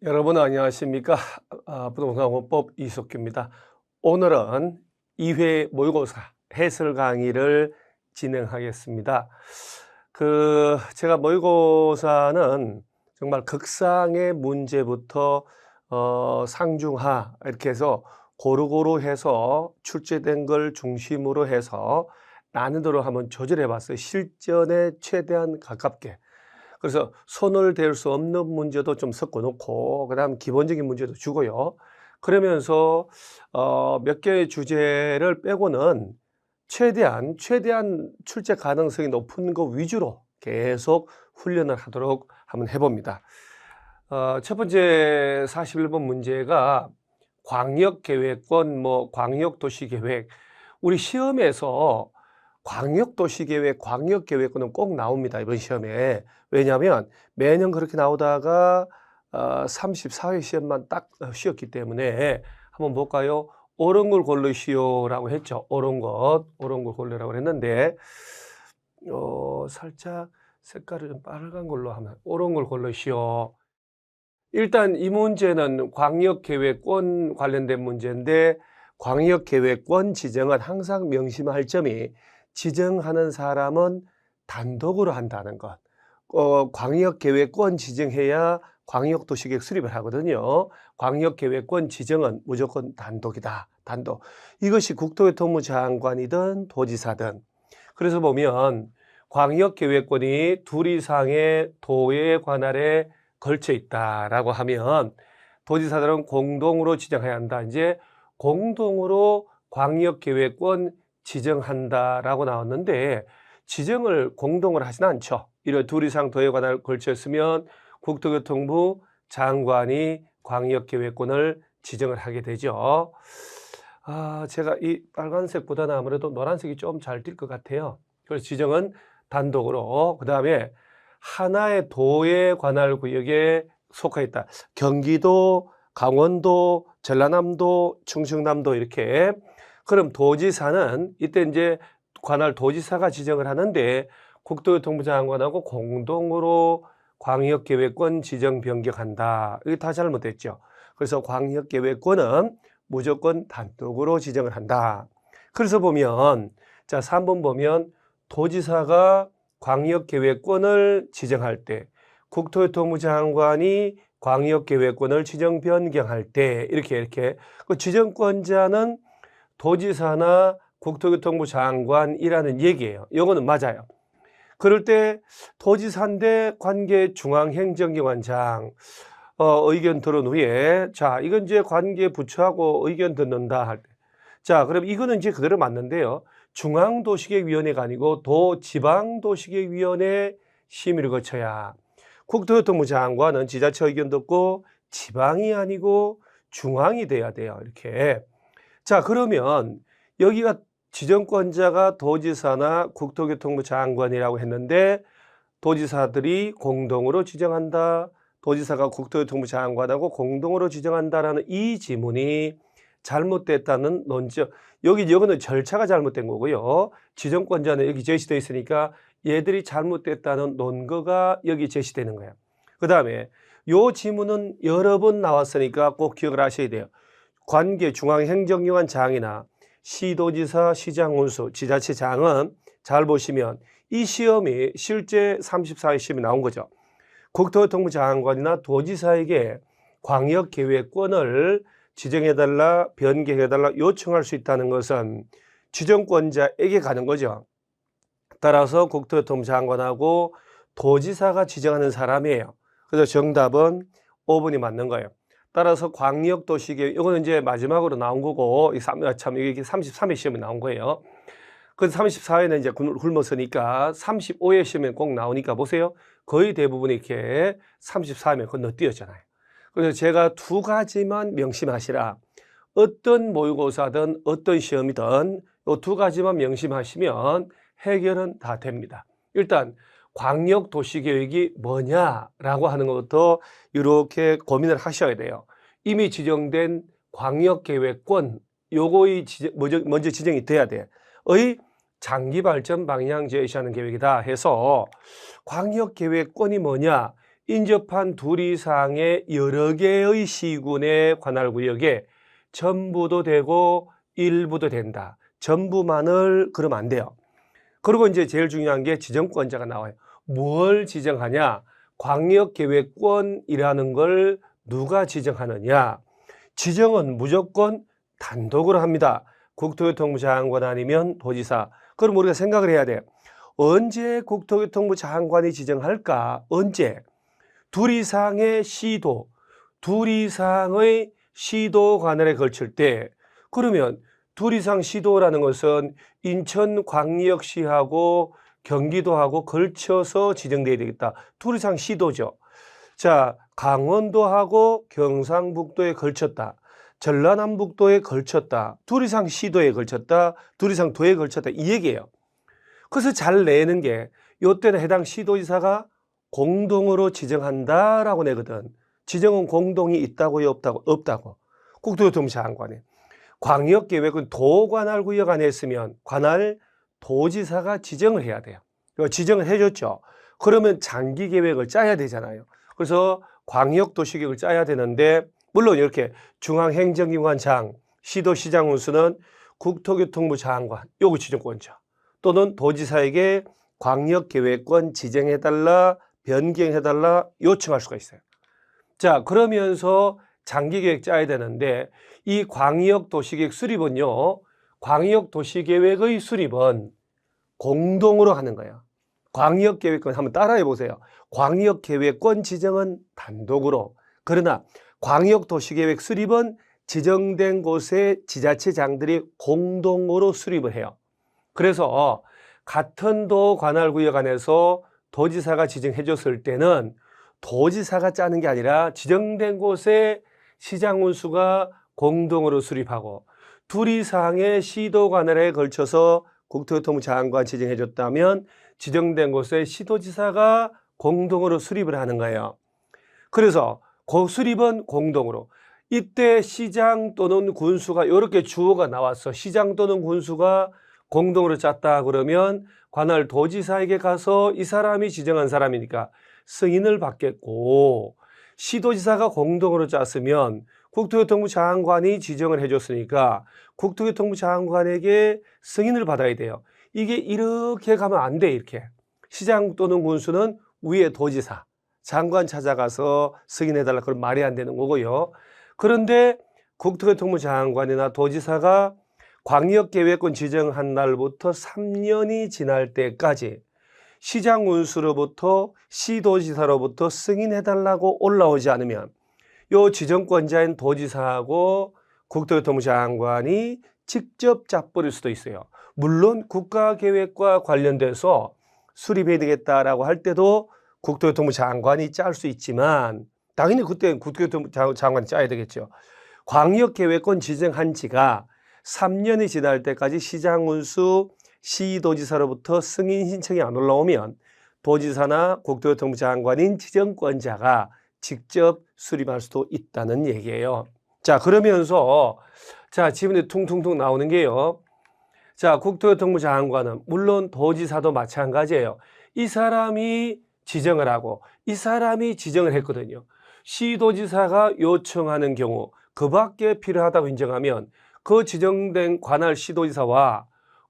여러분 안녕하십니까? 부동산공법 이석규입니다. 오늘은 2회 모의고사 해설 강의를 진행하겠습니다. 제가 모의고사는 정말 극상의 문제부터 상중하 이렇게 해서 고루고루 해서 출제된 걸 중심으로 해서 난이도를 한번 조절해 봤어요. 실전에 최대한 가깝게. 그래서 손을 댈 수 없는 문제도 좀 섞어 놓고 그다음 기본적인 문제도 주고요. 그러면서 몇 개의 주제를 빼고는 최대한 출제 가능성이 높은 거 위주로 계속 훈련을 하도록 한번 해 봅니다. 첫 번째 41번 문제가 광역계획권, 광역도시계획. 우리 시험에서 광역도시계획, 광역계획권은 꼭 나옵니다, 이번 시험에. 왜냐하면 매년 그렇게 나오다가 34회 시험만 딱 쉬었기 때문에 한번 볼까요? 옳은 걸 고르시오라고 했죠. 옳은 걸 고르라고 했는데 살짝 색깔을 좀 빨간 걸로 하면 옳은 걸 고르시오. 일단 이 문제는 광역계획권 관련된 문제인데 광역계획권 지정은 항상 명심할 점이 지정하는 사람은 단독으로 한다는 것. 광역계획권 지정해야 광역도시계획 수립을 하거든요. 광역계획권 지정은 무조건 단독이다. 단독. 이것이 국토교통부 장관이든 도지사든. 그래서 보면 광역계획권이 둘 이상의 도의 관할에 걸쳐 있다라고 하면 도지사들은 공동으로 지정해야 한다. 이제 공동으로 광역계획권 지정한다라고 나왔는데 지정을 공동으로 하진 않죠. 이런 둘 이상 도에 관할 걸쳐 있으면 국토교통부 장관이 광역계획권을 지정을 하게 되죠. 제가 이 빨간색보다는 아무래도 노란색이 좀 잘 띌 것 같아요. 그래서 지정은 단독으로, 그 다음에 하나의 도에 관할 구역에 속해 있다. 경기도, 강원도, 전라남도, 충청남도 이렇게. 그럼 도지사는 이때 이제 관할 도지사가 지정을 하는데 국토교통부 장관하고 공동으로 광역계획권 지정 변경한다. 이게 다 잘못됐죠. 그래서 광역계획권은 무조건 단독으로 지정을 한다. 그래서 보면 3번 보면 도지사가 광역계획권을 지정할 때 국토교통부 장관이 광역계획권을 지정 변경할 때 이렇게 그 지정권자는 도지사나 국토교통부 장관이라는 얘기예요. 이거는 맞아요. 그럴 때 도지사인데 관계 중앙행정기관장 의견 들은 후에 이건 이제 관계 부처하고 의견 듣는다 할 때 그럼 이거는 이제 그대로 맞는데요. 중앙도시계획위원회가 아니고 도지방도시계획위원회 심의를 거쳐야 국토교통부 장관은 지자체 의견 듣고 지방이 아니고 중앙이 돼야 돼요. 이렇게. 그러면 여기가 지정권자가 도지사나 국토교통부 장관이라고 했는데 도지사들이 공동으로 지정한다. 도지사가 국토교통부 장관하고 공동으로 지정한다라는 이 지문이 잘못됐다는 논점. 여기는 절차가 잘못된 거고요. 지정권자는 여기 제시되어 있으니까 얘들이 잘못됐다는 논거가 여기 제시되는 거예요. 그 다음에 요 지문은 여러 번 나왔으니까 꼭 기억을 하셔야 돼요. 관계 중앙행정기관장이나 시도지사, 시장군수, 지자체장은 잘 보시면 이 시험이 실제 34회 시험이 나온 거죠. 국토교통부 장관이나 도지사에게 광역계획권을 지정해달라, 변경해달라 요청할 수 있다는 것은 지정권자에게 가는 거죠. 따라서 국토교통부 장관하고 도지사가 지정하는 사람이에요. 그래서 정답은 5번이 맞는 거예요. 따라서 광역도시계획, 이거는 이제 마지막으로 나온 거고, 이게 33회 시험에 나온 거예요. 그 34회는 이제 굶었으니까 35회 시험에 꼭 나오니까 보세요. 거의 대부분 이렇게 34회면 건너뛰었잖아요. 그래서 제가 두 가지만 명심하시라. 어떤 모의고사든 어떤 시험이든 이 두 가지만 명심하시면 해결은 다 됩니다. 일단 광역도시계획이 뭐냐라고 하는 것부터 이렇게 고민을 하셔야 돼요. 이미 지정된 광역계획권, 요거의 먼저 지정이 돼야 돼. 장기발전 방향 제시하는 계획이다 해서 광역계획권이 뭐냐? 인접한 둘 이상의 여러 개의 시군의 관할구역에 전부도 되고 일부도 된다. 전부만을 그러면 안 돼요. 그리고 이제 제일 중요한 게 지정권자가 나와요. 뭘 지정하냐? 광역계획권이라는 걸 누가 지정하느냐? 지정은 무조건 단독으로 합니다. 국토교통부 장관 아니면 도지사. 그럼 우리가 생각을 해야 돼요. 언제 국토교통부 장관이 지정할까? 언제? 둘 이상의 시도, 둘 이상의 시도 관할에 걸칠 때, 그러면 둘 이상 시도라는 것은 인천광역시하고 경기도하고 걸쳐서 지정돼야 되겠다. 둘 이상 시도죠. 자, 강원도하고 경상북도에 걸쳤다. 전라남북도에 걸쳤다. 둘 이상 시도에 걸쳤다. 둘 이상 도에 걸쳤다. 이 얘기예요. 그래서 잘 내는 게 이때는 해당 시도지사가 공동으로 지정한다라고 내거든. 지정은 공동이 있다고요, 없다고? 없다고. 국토교통부 장관이. 광역계획은 도관할구역 안에 있으면 관할 도지사가 지정을 해야 돼요. 지정을 해줬죠. 그러면 장기계획을 짜야 되잖아요. 그래서 광역도시계획을 짜야 되는데, 물론 이렇게 중앙행정기관장, 시도시장 운수는 국토교통부 장관, 요거 지정권자 또는 도지사에게 광역계획권 지정해달라, 변경해달라 요청할 수가 있어요. 자, 그러면서 장기계획 짜야 되는데 이 광역도시계획 수립은요, 광역도시계획의 수립은 공동으로 하는 거예요. 광역계획권 한번 따라해 보세요. 광역계획권 지정은 단독으로, 그러나 광역도시계획 수립은 지정된 곳의 지자체장들이 공동으로 수립을 해요. 그래서 같은 도 관할구역 안에서 도지사가 지정해 줬을 때는 도지사가 짜는 게 아니라 지정된 곳에 시장운수가 공동으로 수립하고, 둘 이상의 시도 관할에 걸쳐서 국토교통부 장관 지정해 줬다면 지정된 곳에 시도지사가 공동으로 수립을 하는 거예요. 그래서 그 수립은 공동으로. 이때 시장 또는 군수가 이렇게 주어가 나왔어. 시장 또는 군수가 공동으로 짰다 그러면 관할 도지사에게 가서 이 사람이 지정한 사람이니까 승인을 받겠고, 시도지사가 공동으로 짰으면 국토교통부 장관이 지정을 해줬으니까 국토교통부 장관에게 승인을 받아야 돼요. 이게 이렇게 가면 안 돼. 이렇게 시장 또는 군수는 위에 도지사, 장관 찾아가서 승인해달라, 그럼 말이 안 되는 거고요. 그런데 국토교통부 장관이나 도지사가 광역계획권 지정한 날부터 3년이 지날 때까지 시장 운수로부터 시도지사로부터 승인해달라고 올라오지 않으면 요 지정권자인 도지사하고 국토교통부 장관이 직접 짜버릴 수도 있어요. 물론 국가계획과 관련돼서 수립해야 되겠다라고 할 때도 국토교통부 장관이 짤 수 있지만 당연히 그때 국토교통부 장관이 짜야 되겠죠. 광역계획권 지정한 지가 3년이 지날 때까지 시장운수 시도지사로부터 승인 신청이 안 올라오면 도지사나 국토교통부 장관인 지정권자가 직접 수립할 수도 있다는 얘기예요. 자, 그러면서 자, 지문에 퉁퉁퉁 나오는 게요. 자, 국토교통부 장관은 물론 도지사도 마찬가지예요. 이 사람이 지정을 하고 이 사람이 지정을 했거든요. 시도지사가 요청하는 경우 그 밖에 필요하다고 인정하면 그 지정된 관할 시도지사와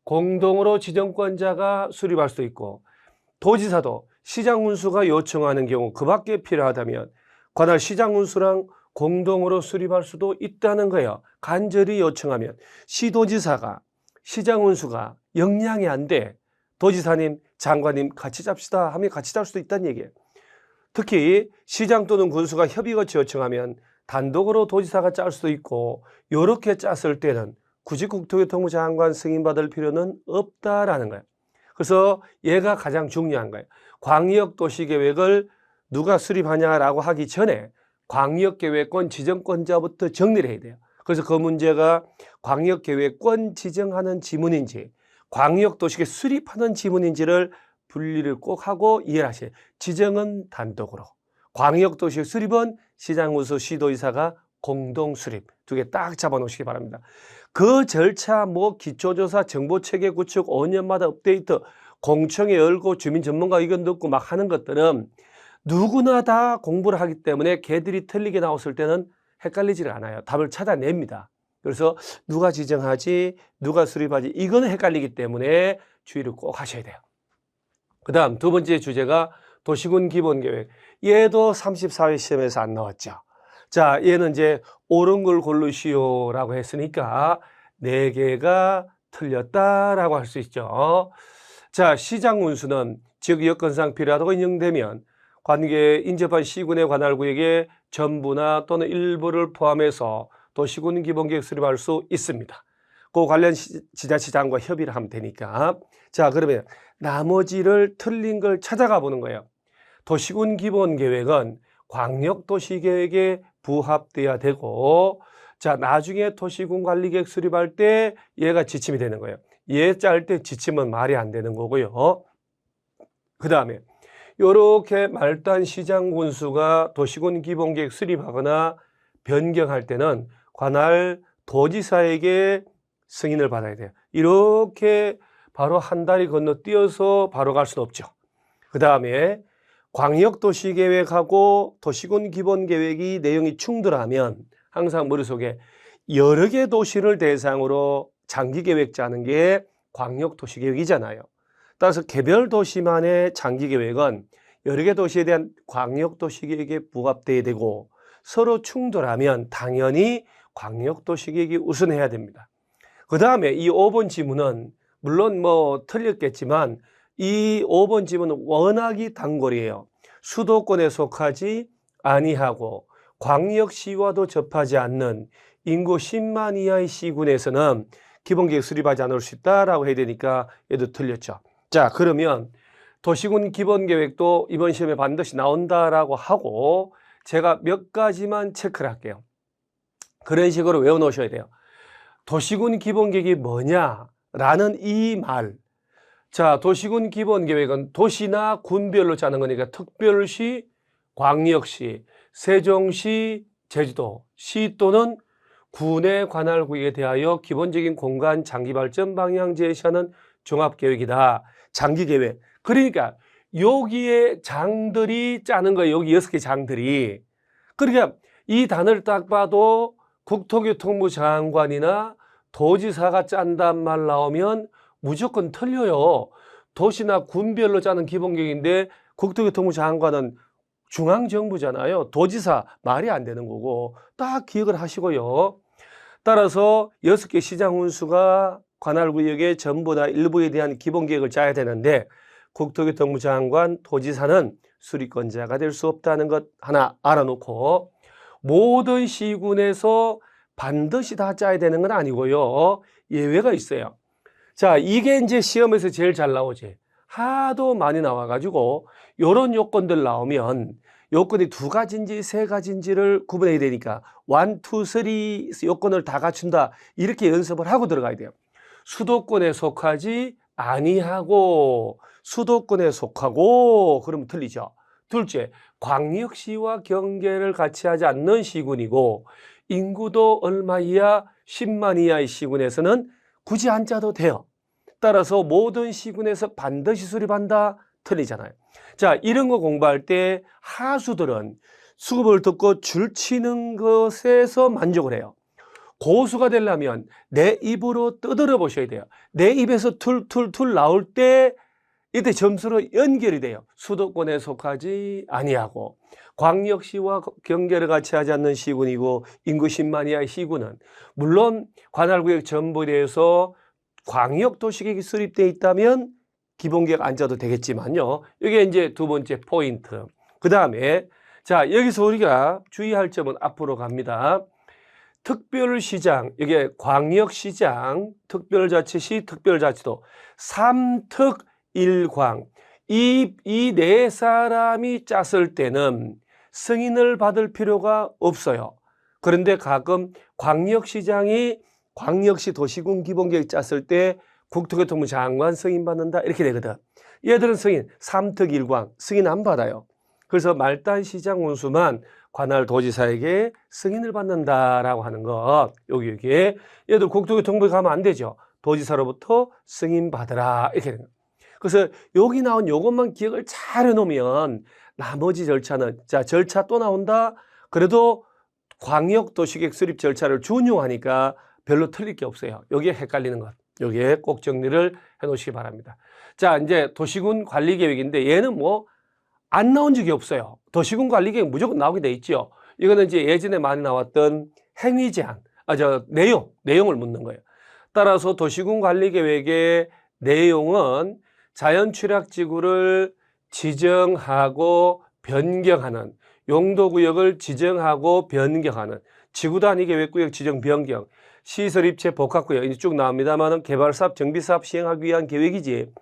공동으로 지정권자가 수립할 수도 있고, 도지사도 시장운수가 요청하는 경우 그 밖에 필요하다면 관할 시장운수랑 공동으로 수립할 수도 있다는 거예요. 간절히 요청하면. 시도지사가 시장운수가 역량이 안 돼, 도지사님, 장관님 같이 잡시다 하면 같이 짤 수도 있다는 얘기예요. 특히 시장 또는 군수가 협의거치 요청하면 단독으로 도지사가 짤 수도 있고, 이렇게 짰을 때는 굳이 국토교통부 장관 승인받을 필요는 없다라는 거예요. 그래서 얘가 가장 중요한 거예요. 광역도시계획을 누가 수립하냐라고 하기 전에 광역계획권 지정권자부터 정리를 해야 돼요. 그래서 그 문제가 광역계획권 지정하는 지문인지 광역도시계획 수립하는 지문인지를 분리를 꼭 하고 이해를 하셔야 돼요. 지정은 단독으로, 광역도시계획 수립은 시장운수 시도지사가 공동수립, 두 개 딱 잡아놓으시기 바랍니다. 그 절차 뭐 기초조사, 정보체계 구축, 5년마다 업데이트, 공청회 열고 주민 전문가 의견 듣고 막 하는 것들은 누구나 다 공부를 하기 때문에 걔들이 틀리게 나왔을 때는 헷갈리지를 않아요. 답을 찾아냅니다. 그래서 누가 지정하지, 누가 수립하지, 이거는 헷갈리기 때문에 주의를 꼭 하셔야 돼요. 그 다음 두 번째 주제가 도시군 기본계획. 얘도 34회 시험에서 안 나왔죠. 자, 얘는 이제 옳은 걸 고르시오라고 했으니까 4개가 틀렸다라고 할 수 있죠. 자, 시장 운수는 지역 여건상 필요하다고 인정되면 관계 인접한 시군의 관할 구역에 전부나 또는 일부를 포함해서 도시군 기본계획 수립할 수 있습니다. 그 관련 지자체장과 협의를 하면 되니까. 자, 그러면 나머지를 틀린 걸 찾아가 보는 거예요. 도시군 기본계획은 광역도시계획에 부합돼야 되고, 자, 나중에 도시군 관리계획 수립할 때 얘가 지침이 되는 거예요. 얘 짤 때 지침은 말이 안 되는 거고요. 그 다음에 요렇게 말단 시장 군수가 도시군 기본계획 수립하거나 변경할 때는 관할 도지사에게 승인을 받아야 돼요. 이렇게 바로 한 다리 건너뛰어서 바로 갈 수는 없죠. 그 다음에 광역도시계획하고 도시군 기본계획이 내용이 충돌하면 항상 머릿속에 여러 개 도시를 대상으로 장기계획 짜는 게 광역도시계획이잖아요. 따라서 개별 도시만의 장기계획은 여러 개 도시에 대한 광역도시계획에 부합돼야 되고, 서로 충돌하면 당연히 광역도시계획이 우선해야 됩니다. 그 다음에 이 5번 지문은 물론 뭐 틀렸겠지만 이 5번 지문은 워낙이 단골이에요. 수도권에 속하지 아니하고 광역시와도 접하지 않는 인구 10만 이하의 시군에서는 기본계획 수립하지 않을 수 있다라고 해야 되니까 얘도 틀렸죠. 자, 그러면 도시군 기본계획도 이번 시험에 반드시 나온다라고 하고 제가 몇 가지만 체크를 할게요. 그런 식으로 외워놓으셔야 돼요. 도시군 기본계획이 뭐냐라는 이 말. 자, 도시군 기본계획은 도시나 군별로 짜는 거니까 특별시, 광역시, 세종시, 제주도, 시 또는 군의 관할 구역에 대하여 기본적인 공간 장기 발전 방향 제시하는 종합계획이다. 장기계획. 그러니까 여기에 장들이 짜는 거예요. 여기 6개 장들이. 그러니까 이 단어를 딱 봐도 국토교통부 장관이나 도지사가 짠단 말 나오면 무조건 틀려요. 도시나 군별로 짜는 기본계획인데 국토교통부 장관은 중앙정부잖아요. 도지사 말이 안 되는 거고 딱 기억을 하시고요. 따라서 6개 시장 운수가 관할 구역의 전부나 일부에 대한 기본계획을 짜야 되는데 국토교통부 장관, 도지사는 수립권자가 될 수 없다는 것 하나 알아놓고, 모든 시군에서 반드시 다 짜야 되는 건 아니고요. 예외가 있어요. 자, 이게 이제 시험에서 제일 잘 나오지. 하도 많이 나와가지고 이런 요건들 나오면 요건이 2가지인지 3가지인지를 구분해야 되니까 1, 2, 3 요건을 다 갖춘다 이렇게 연습을 하고 들어가야 돼요. 수도권에 속하지 아니하고 수도권에 속하고 그러면 틀리죠. 둘째, 광역시와 경계를 같이 하지 않는 시군이고 인구도 얼마 이하 10만 이하의 시군에서는 굳이 안 짜도 돼요. 따라서 모든 시군에서 반드시 수립한다 틀리잖아요. 자, 이런 거 공부할 때 하수들은 수급을 듣고 줄치는 것에서 만족을 해요. 고수가 되려면 내 입으로 떠들어 보셔야 돼요. 내 입에서 툴툴툴 나올 때 이때 점수로 연결이 돼요. 수도권에 속하지 아니하고 광역시와 경계를 같이 하지 않는 시군이고 인구 10만 이하의 시군은 물론 관할구역 전부에 대해서 광역도시계획이 수립되어 있다면 기본계획 안 짜도 되겠지만요. 이게 이제 두 번째 포인트. 그 다음에 자, 여기서 우리가 주의할 점은 앞으로 갑니다. 특별시장, 이게 광역시장, 특별자치시, 특별자치도 3특 1광. 이 네 사람이 짰을 때는 승인을 받을 필요가 없어요. 그런데 가끔 광역시장이 광역시 도시군 기본계획 짰을 때 국토교통부 장관 승인받는다 이렇게 되거든. 얘들은 승인 3특 1광 승인 안 받아요. 그래서 말단 시장 운수만 관할 도지사에게 승인을 받는다라고 하는 것. 여기에 얘들 국토교통부에 가면 안 되죠. 도지사로부터 승인 받으라 이렇게 되는 거예요. 그래서 여기 나온 요것만 기억을 잘 해놓으면 나머지 절차는, 자, 절차 또 나온다. 그래도 광역도시계획 수립 절차를 준용하니까 별로 틀릴 게 없어요. 여기에 헷갈리는 것. 여기에 꼭 정리를 해 놓으시기 바랍니다. 자, 이제 도시군 관리계획인데 얘는 뭐 안 나온 적이 없어요. 도시군 관리계획 무조건 나오게 돼 있죠. 이거는 이제 예전에 많이 나왔던 행위 제한, 내용을 묻는 거예요. 따라서 도시군 관리계획의 내용은 자연취락지구를 지정하고 변경하는, 용도구역을 지정하고 변경하는, 지구단위 계획구역 지정 변경, 시설 입체 복합구역 쭉 나옵니다만 개발사업, 정비사업 시행하기 위한 계획이지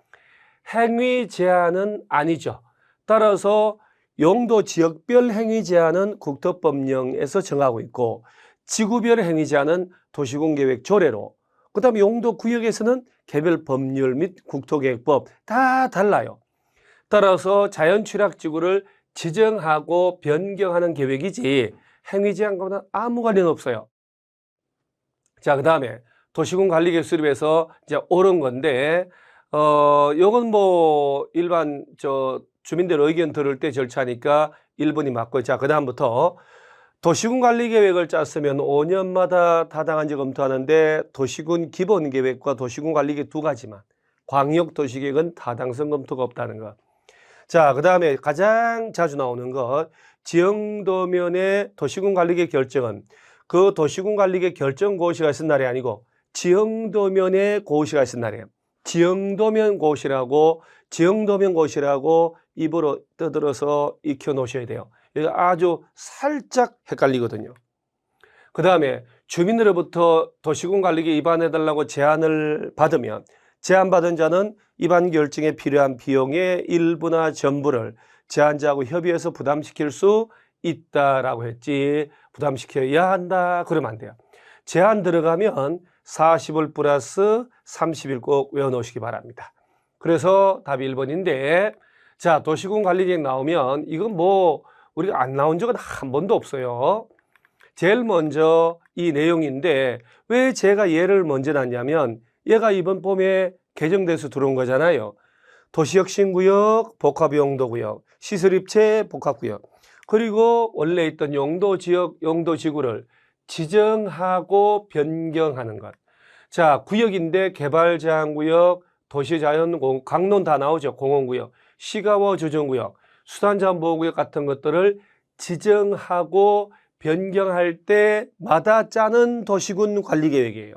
행위 제한은 아니죠. 따라서 용도 지역별 행위 제한은 국토법령에서 정하고 있고 지구별 행위 제한은 도시군 계획 조례로, 그 다음에 용도 구역에서는 개별 법률 및 국토계획법 다 달라요. 따라서 자연취락지구를 지정하고 변경하는 계획이지 행위 제한과는 아무 관련 없어요. 자, 그 다음에 도시군 관리계획 수립에서 이제 옳은 건데, 요건 뭐 일반 주민들 의견 들을 때 절차니까 1번이 맞고, 자, 그 다음부터 도시군 관리계획을 짰으면 5년마다 타당한지 검토하는데 도시군 기본계획과 도시군 관리계획 두 가지만, 광역도시계획은 타당성 검토가 없다는 것. 자, 그 다음에 가장 자주 나오는 것, 지형도면의 도시군 관리계획 결정은 그 도시군 관리계획 결정 고시가 있은 날이 아니고 지형도면의 고시가 있은 날이에요. 지형도면 고시라고 입으로 떠들어서 익혀 놓으셔야 돼요. 이거 아주 살짝 헷갈리거든요. 그 다음에 주민으로부터 도시군 관리계획 입안해달라고 제안을 받으면 제안받은 자는 입안 결정에 필요한 비용의 일부나 전부를 제안자하고 협의해서 부담시킬 수 있다라고 했지, 부담시켜야 한다 그러면 안 돼요. 제안 들어가면 40일 플러스 30일 꼭 외워놓으시기 바랍니다. 그래서 답이 1번인데, 자, 도시군 관리계획 나오면 이건 뭐 우리가 안 나온 적은 한 번도 없어요. 제일 먼저 이 내용인데 왜 제가 얘를 먼저 놨냐면 얘가 이번 봄에 개정돼서 들어온 거잖아요. 도시혁신구역, 복합용도구역, 시설입체 복합구역, 그리고 원래 있던 용도지역, 용도지구를 지정하고 변경하는 것. 자, 구역인데 개발제한구역, 도시자연, 강론 다 나오죠. 공원구역, 시가와 조정구역, 수산자원보호구역 같은 것들을 지정하고 변경할 때마다 짜는 도시군 관리계획이에요.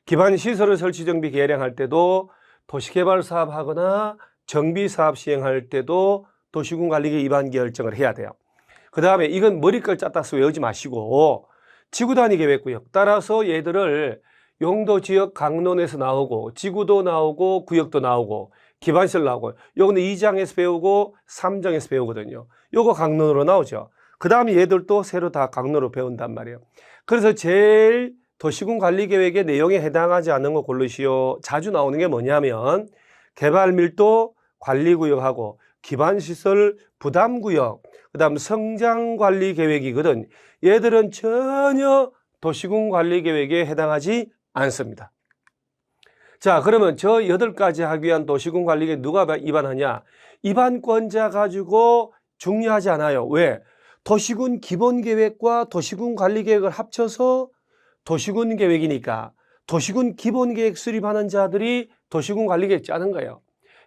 기반시설을 설치, 정비, 개량할 때도, 도시개발사업 하거나 정비사업 시행할 때도 도시군 관리계획 입안 결정을 해야 돼요. 그 다음에 이건 머리걸 짰다서 외우지 마시고 지구단위 계획구역, 따라서 얘들을 용도지역 강론에서 나오고 지구도 나오고 구역도 나오고 기반시설 나오고, 요거는 2장에서 배우고 3장에서 배우거든요. 요거 강론으로 나오죠. 그 다음에 얘들도 새로 다 강론으로 배운단 말이에요. 그래서 제일 도시군 관리계획의 내용에 해당하지 않는 거 고르시오. 자주 나오는 게 뭐냐면 개발밀도 관리구역하고 기반시설 부담구역, 그 다음 성장관리계획이거든. 얘들은 전혀 도시군 관리계획에 해당하지 않습니다. 자, 그러면 저 8가지 하기 위한 도시군 관리계획 누가 입안하냐? 입안권자 가지고 중요하지 않아요. 왜? 도시군 기본계획과 도시군 관리계획을 합쳐서 도시군 계획이니까 도시군 기본계획 수립하는 자들이 도시군 관리계획 짜는 거예요.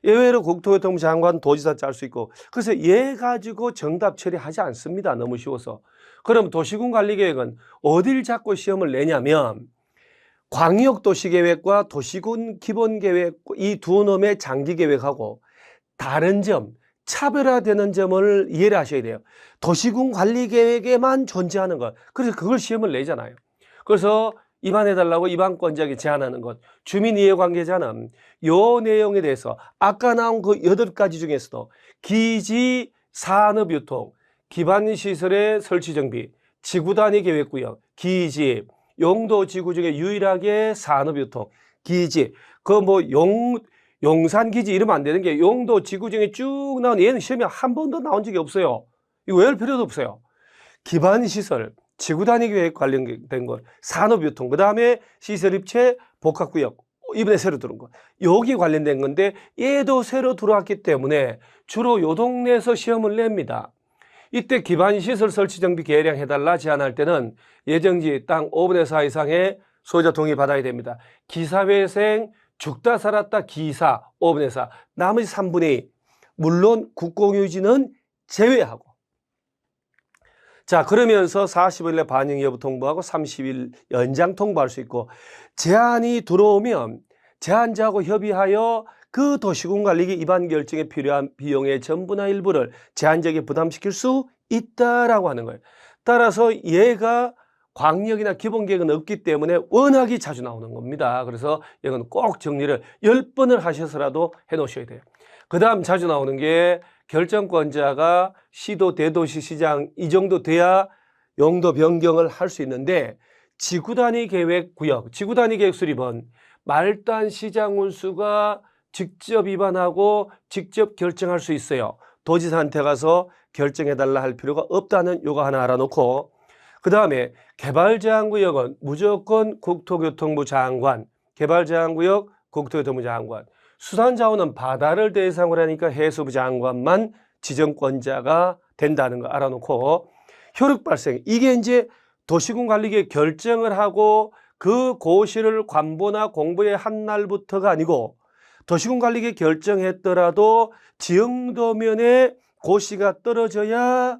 예외로 국토교통부 장관, 도지사 짤 수 있고. 그래서 얘 가지고 정답 처리하지 않습니다. 너무 쉬워서. 그럼 도시군 관리계획은 어딜 잡고 시험을 내냐면 광역도시계획과 도시군 기본계획 이 두 놈의 장기계획하고 다른 점, 차별화되는 점을 이해를 하셔야 돼요. 도시군 관리계획에만 존재하는 것. 그래서 그걸 시험을 내잖아요. 그래서 입안해달라고 입안권자에게 제안하는 것. 주민이해관계자는 요 내용에 대해서 아까 나온 그 8가지 중에서도 기지, 산업유통, 기반시설의 설치정비, 지구단위 계획구역, 기지, 용도지구 중에 유일하게 산업유통, 기지, 용산기지 이러면 안 되는 게 용도지구 중에 쭉 나온, 얘는 시험에 한 번도 나온 적이 없어요. 이거 외울 필요도 없어요. 기반시설, 지구단위 계획 관련된 것, 산업유통, 그 다음에 시설입체 복합구역, 이번에 새로 들어온 거. 여기 관련된 건데 얘도 새로 들어왔기 때문에 주로 요 동네에서 시험을 냅니다. 이때 기반시설 설치 정비 계량해달라 제안할 때는 예정지 땅 5분의 4 이상의 소유자 동의 받아야 됩니다. 기사회생 죽다 살았다 기사 5분의 4 나머지 3분의 2 물론 국공유지는 제외하고. 자, 그러면서 40일 내 반영 여부 통보하고 30일 연장 통보할 수 있고, 제안이 들어오면 제안자하고 협의하여 그 도시군관리계 입안 결정에 필요한 비용의 전부나 일부를 제안자에게 부담시킬 수 있다라고 하는 거예요. 따라서 얘가 광역이나 기본계획은 없기 때문에 워낙이 자주 나오는 겁니다. 그래서 이건 꼭 정리를 10번을 하셔서라도 해 놓으셔야 돼요. 그 다음 자주 나오는 게 결정권자가 시도, 대도시, 시장 이 정도 돼야 용도 변경을 할 수 있는데, 지구단위 계획 구역, 지구단위 계획 수립은 말단 시장 운수가 직접 위반하고 직접 결정할 수 있어요. 도지사한테 가서 결정해달라 할 필요가 없다는 요거 하나 알아놓고, 그 다음에 개발제한구역은 무조건 국토교통부 장관, 개발제한구역 국토교통부 장관, 수산자원은 바다를 대상으로 하니까 해수부 장관만 지정권자가 된다는 거 알아놓고, 효력 발생, 이게 이제 도시군관리계 결정을 하고 그 고시를 관보나 공부의 한 날부터가 아니고, 도시군관리계 결정했더라도 지형도면에 고시가 떨어져야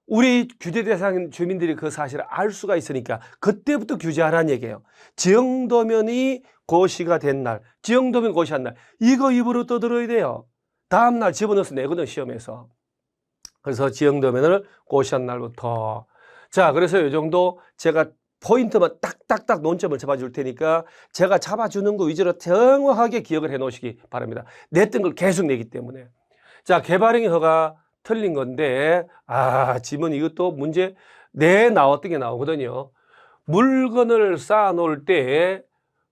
우리 규제 대상 주민들이 그 사실을 알 수가 있으니까 그때부터 규제하라는 얘기예요. 지형도면이 고시가 된 날, 지형도면 고시한 날, 이거 입으로 떠들어야 돼요. 다음 날 집어넣어서 내거든, 시험에서. 그래서 지형도면을 고시한 날부터. 자, 그래서 이 정도 제가 포인트만 딱딱딱 논점을 잡아줄 테니까 제가 잡아주는 거 위주로 정확하게 기억을 해 놓으시기 바랍니다. 냈던 걸 계속 내기 때문에. 자, 개발행위 허가 틀린 건데, 지문 이것도 문제 나왔던 게 나오거든요. 물건을 쌓아 놓을 때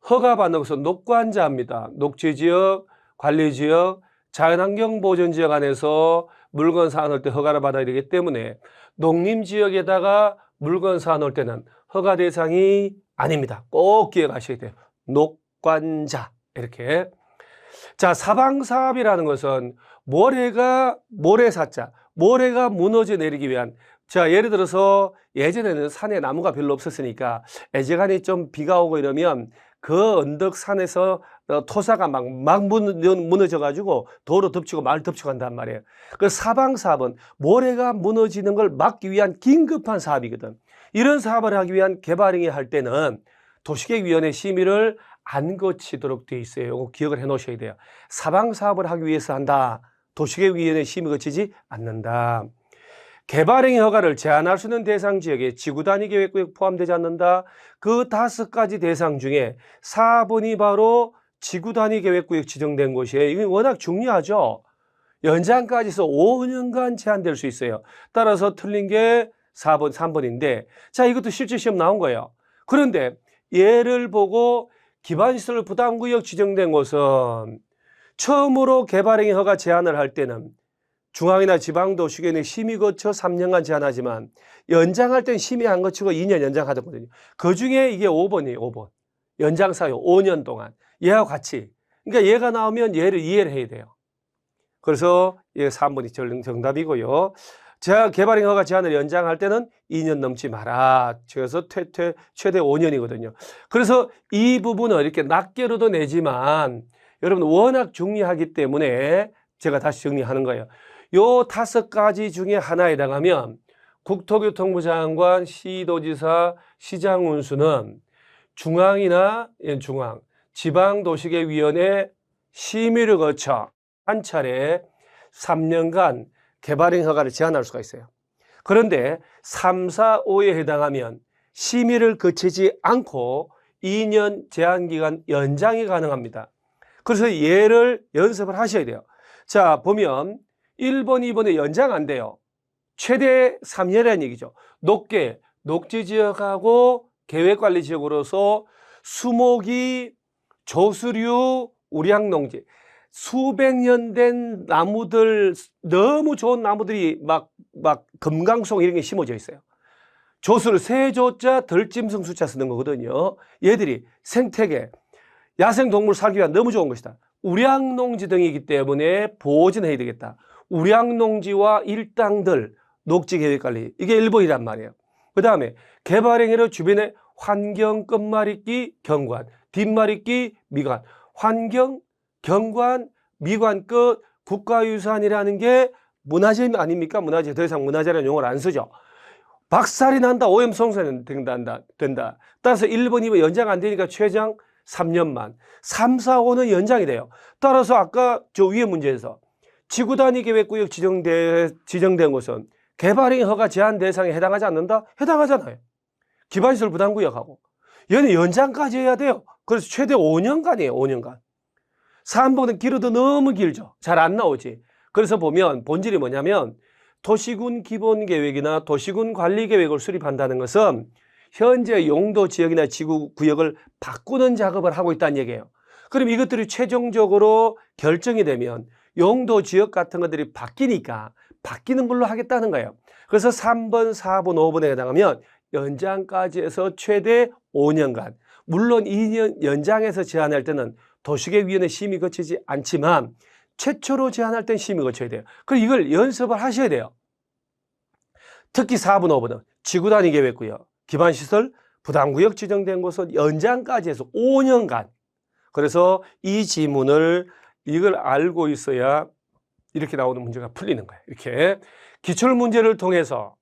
허가받는 것은 녹관자입니다. 녹지지역, 관리지역, 자연환경보전지역 안에서 물건 쌓아 놓을 때 허가를 받아야 되기 때문에 농림지역에다가 물건 쌓아 놓을 때는 허가 대상이 아닙니다. 꼭 기억하셔야 돼요. 녹관자. 이렇게. 자, 사방사업이라는 것은 모래사자, 모래가 무너져 내리기 위한, 자, 예를 들어서 예전에는 산에 나무가 별로 없었으니까 애제간에 좀 비가 오고 이러면 그 언덕 산에서 토사가 막 무너져 가지고 도로 덮치고 마을 덮치고 한단 말이에요. 그 사방사업은 모래가 무너지는 걸 막기 위한 긴급한 사업이거든. 이런 사업을 하기 위한 개발행위 할 때는 도시계획위원회 심의를 안 거치도록 돼 있어요. 이거 기억을 해 놓으셔야 돼요. 사방사업을 하기 위해서 한다. 도시계획위원회 심의 거치지 않는다. 개발행위 허가를 제한할 수 있는 대상 지역에 지구단위 계획구역 포함되지 않는다. 그 5가지 대상 중에 4번이 바로 지구단위 계획구역 지정된 곳이에요. 이게 워낙 중요하죠. 연장까지 해서 5년간 제한될 수 있어요. 따라서 틀린 게 4번, 3번인데, 자, 이것도 실제 시험 나온 거예요. 그런데 얘를 보고 기반시설 부담구역 지정된 곳은 처음으로 개발행위 허가 제한을 할 때는 중앙이나 지방도시계획 심의 거쳐 3년간 제한하지만 연장할 땐 심의 안 거치고 2년 연장하거든요. 그 중에 이게 5번이에요. 5번. 연장 사유 5년 동안. 얘와 같이. 그러니까 얘가 나오면 얘를 이해를 해야 돼요. 그래서 얘 3번이 정답이고요. 제가 개발행위 허가 제한을 연장할 때는 2년 넘지 마라. 그래서 최대 5년이거든요. 그래서 이 부분은 이렇게 낱개로도 내지만 여러분 워낙 중요하기 때문에 제가 다시 정리하는 거예요. 요 5가지 중에 하나에 해당하면 국토교통부 장관, 시도지사, 시장 운수는 중앙이나 지방도시계획위원회 심의를 거쳐 한 차례 3년간 개발행위 허가를 제한할 수가 있어요. 그런데 3, 4, 5에 해당하면 심의를 거치지 않고 2년 제한기간 연장이 가능합니다. 그래서 얘를 연습을 하셔야 돼요. 자, 보면 1번, 2번에 연장 안 돼요. 최대 3년이라는 얘기죠. 녹지지역하고 계획관리지역으로서 수목이 조수류, 우량농지, 수백 년 된 나무들, 너무 좋은 나무들이 막 금강송 이런 게 심어져 있어요. 조수를 세조자 덜짐승 수자 쓰는 거거든요. 얘들이 생태계, 야생동물 살기 위한 너무 좋은 것이다. 우량농지 등이기 때문에 보존해야 되겠다. 우량농지와 일당들, 녹지계획관리, 이게 1번이란 말이에요. 그 다음에 개발행위로 주변의 환경, 끝말잇기, 경관, 뒷말잇기, 미관. 환경, 경관, 미관 끝, 국가유산이라는 게 문화재 아닙니까? 문화재. 더 이상 문화재라는 용어를 안 쓰죠. 박살이 난다, 오염성사는 된다. 따라서 1번, 2번 연장 안 되니까 최장 3년만. 3, 4, 5는 연장이 돼요. 따라서 아까 저 위에 문제에서 지구단위 계획구역 지정된 곳은 개발행위 허가 제한 대상에 해당하지 않는다? 해당하잖아요. 기반시설 부담구역하고. 얘는 연장까지 해야 돼요. 그래서 최대 5년간이에요. 5년간. 3번은 길어도 너무 길죠. 잘 안 나오지. 그래서 보면 본질이 뭐냐면 도시군 기본계획이나 도시군 관리계획을 수립한다는 것은 현재 용도 지역이나 지구 구역을 바꾸는 작업을 하고 있다는 얘기예요. 그럼 이것들이 최종적으로 결정이 되면 용도 지역 같은 것들이 바뀌니까 바뀌는 걸로 하겠다는 거예요. 그래서 3번, 4번, 5번에 해당하면 연장까지 해서 최대 5년간. 물론 2년 연장해서 제한할 때는 도시계획위원회 심의 거치지 않지만 최초로 제한할 땐 심의 거쳐야 돼요. 그리고 이걸 연습을 하셔야 돼요. 특히 4번, 5번은 지구단위 계획구역, 기반시설, 부담구역 지정된 곳은 연장까지 해서 5년간. 그래서 이 지문을 이걸 알고 있어야 이렇게 나오는 문제가 풀리는 거예요. 이렇게 기출문제를 통해서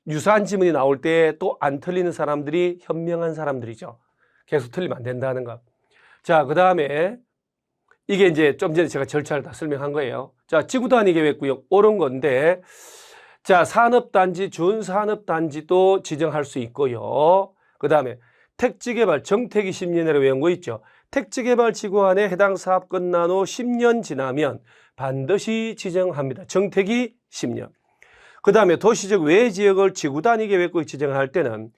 유사한 지문이 나올 때 또 안 틀리는 사람들이 현명한 사람들이죠. 계속 틀리면 안 된다는 것. 자, 그 다음에 이게 이제 좀 전에 제가 절차를 다 설명한 거예요. 자, 지구단위 계획구역 옳은 건데, 자, 산업단지, 준산업단지도 지정할 수 있고요. 그 다음에 택지개발, 정택이 10년이라고 외운 거 있죠. 택지개발 지구 안에 해당 사업 끝난 후 10년 지나면 반드시 지정합니다. 정택이 10년. 그 다음에 도시적 외 지역을 지구단위 계획구역 지정할 때는